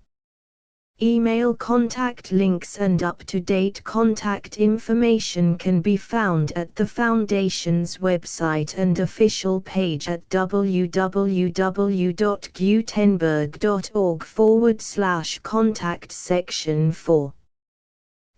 Email contact links and up-to-date contact information can be found at the Foundation's website and official page at www.gutenberg.org/contact. Section 4.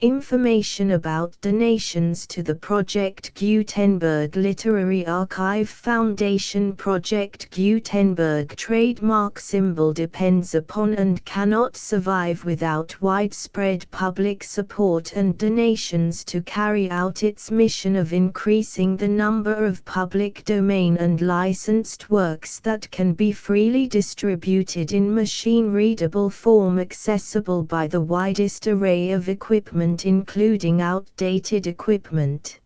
Information about donations to the Project Gutenberg Literary Archive Foundation. Project Gutenberg trademark symbol depends upon and cannot survive without widespread public support and donations to carry out its mission of increasing the number of public domain and licensed works that can be freely distributed in machine-readable form accessible by the widest array of equipment, including outdated equipment.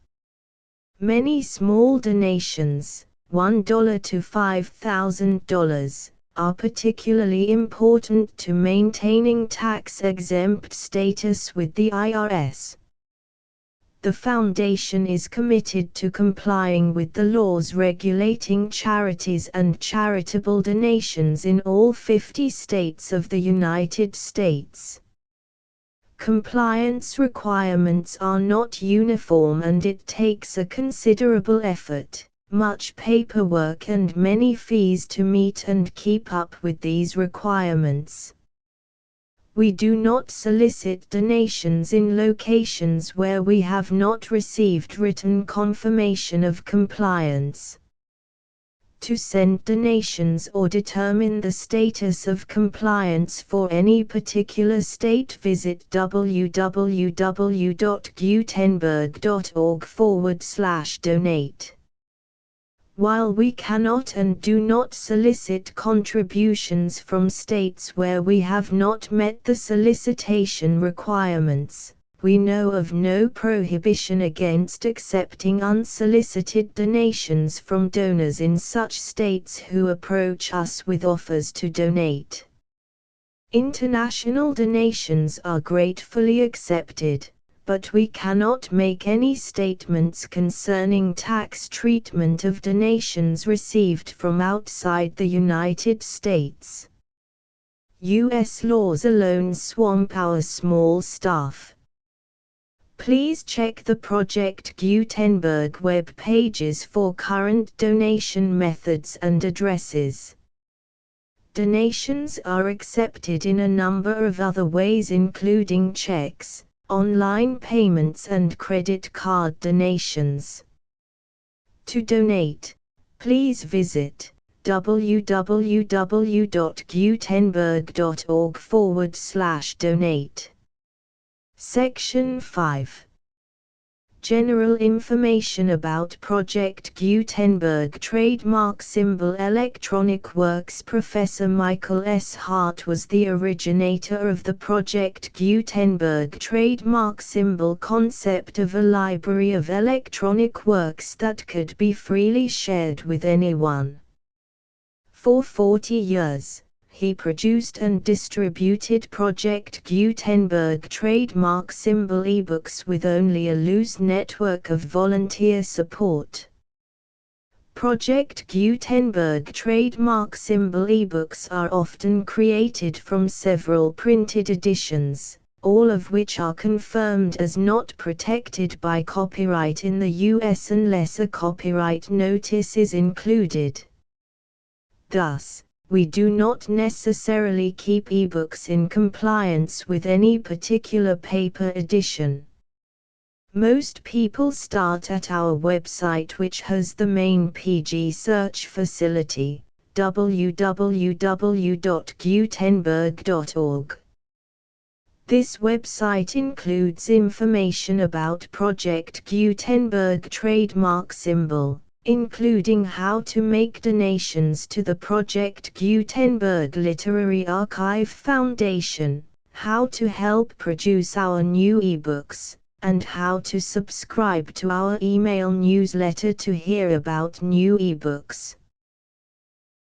Many small donations, $1 to $5,000, are particularly important to maintaining tax-exempt status with the IRS. The Foundation is committed to complying with the laws regulating charities and charitable donations in all 50 states of the United States. Compliance requirements are not uniform and it takes a considerable effort, much paperwork and many fees to meet and keep up with these requirements. We do not solicit donations in locations where we have not received written confirmation of compliance. To send donations or determine the status of compliance for any particular state, visit www.gutenberg.org/donate. While we cannot and do not solicit contributions from states where we have not met the solicitation requirements, we know of no prohibition against accepting unsolicited donations from donors in such states who approach us with offers to donate. International donations are gratefully accepted, but we cannot make any statements concerning tax treatment of donations received from outside the United States. U.S. laws alone swamp our small staff. Please check the Project Gutenberg web pages for current donation methods and addresses. Donations are accepted in a number of other ways, including checks, online payments and credit card donations. To donate, please visit www.gutenberg.org/donate. Section 5. General information about Project Gutenberg trademark symbol Electronic Works. Professor Michael S. Hart was the originator of the Project Gutenberg trademark symbol concept of a library of electronic works that could be freely shared with anyone. For 40 years, he produced and distributed Project Gutenberg trademark symbol ebooks with only a loose network of volunteer support. Project Gutenberg trademark symbol ebooks are often created from several printed editions, all of which are confirmed as not protected by copyright in the US unless a copyright notice is included. Thus, we do not necessarily keep ebooks in compliance with any particular paper edition. Most people start at our website, which has the main PG search facility, www.gutenberg.org. This website includes information about Project Gutenberg trademark symbol, including how to make donations to the Project Gutenberg Literary Archive Foundation, how to help produce our new ebooks, and how to subscribe to our email newsletter to hear about new ebooks.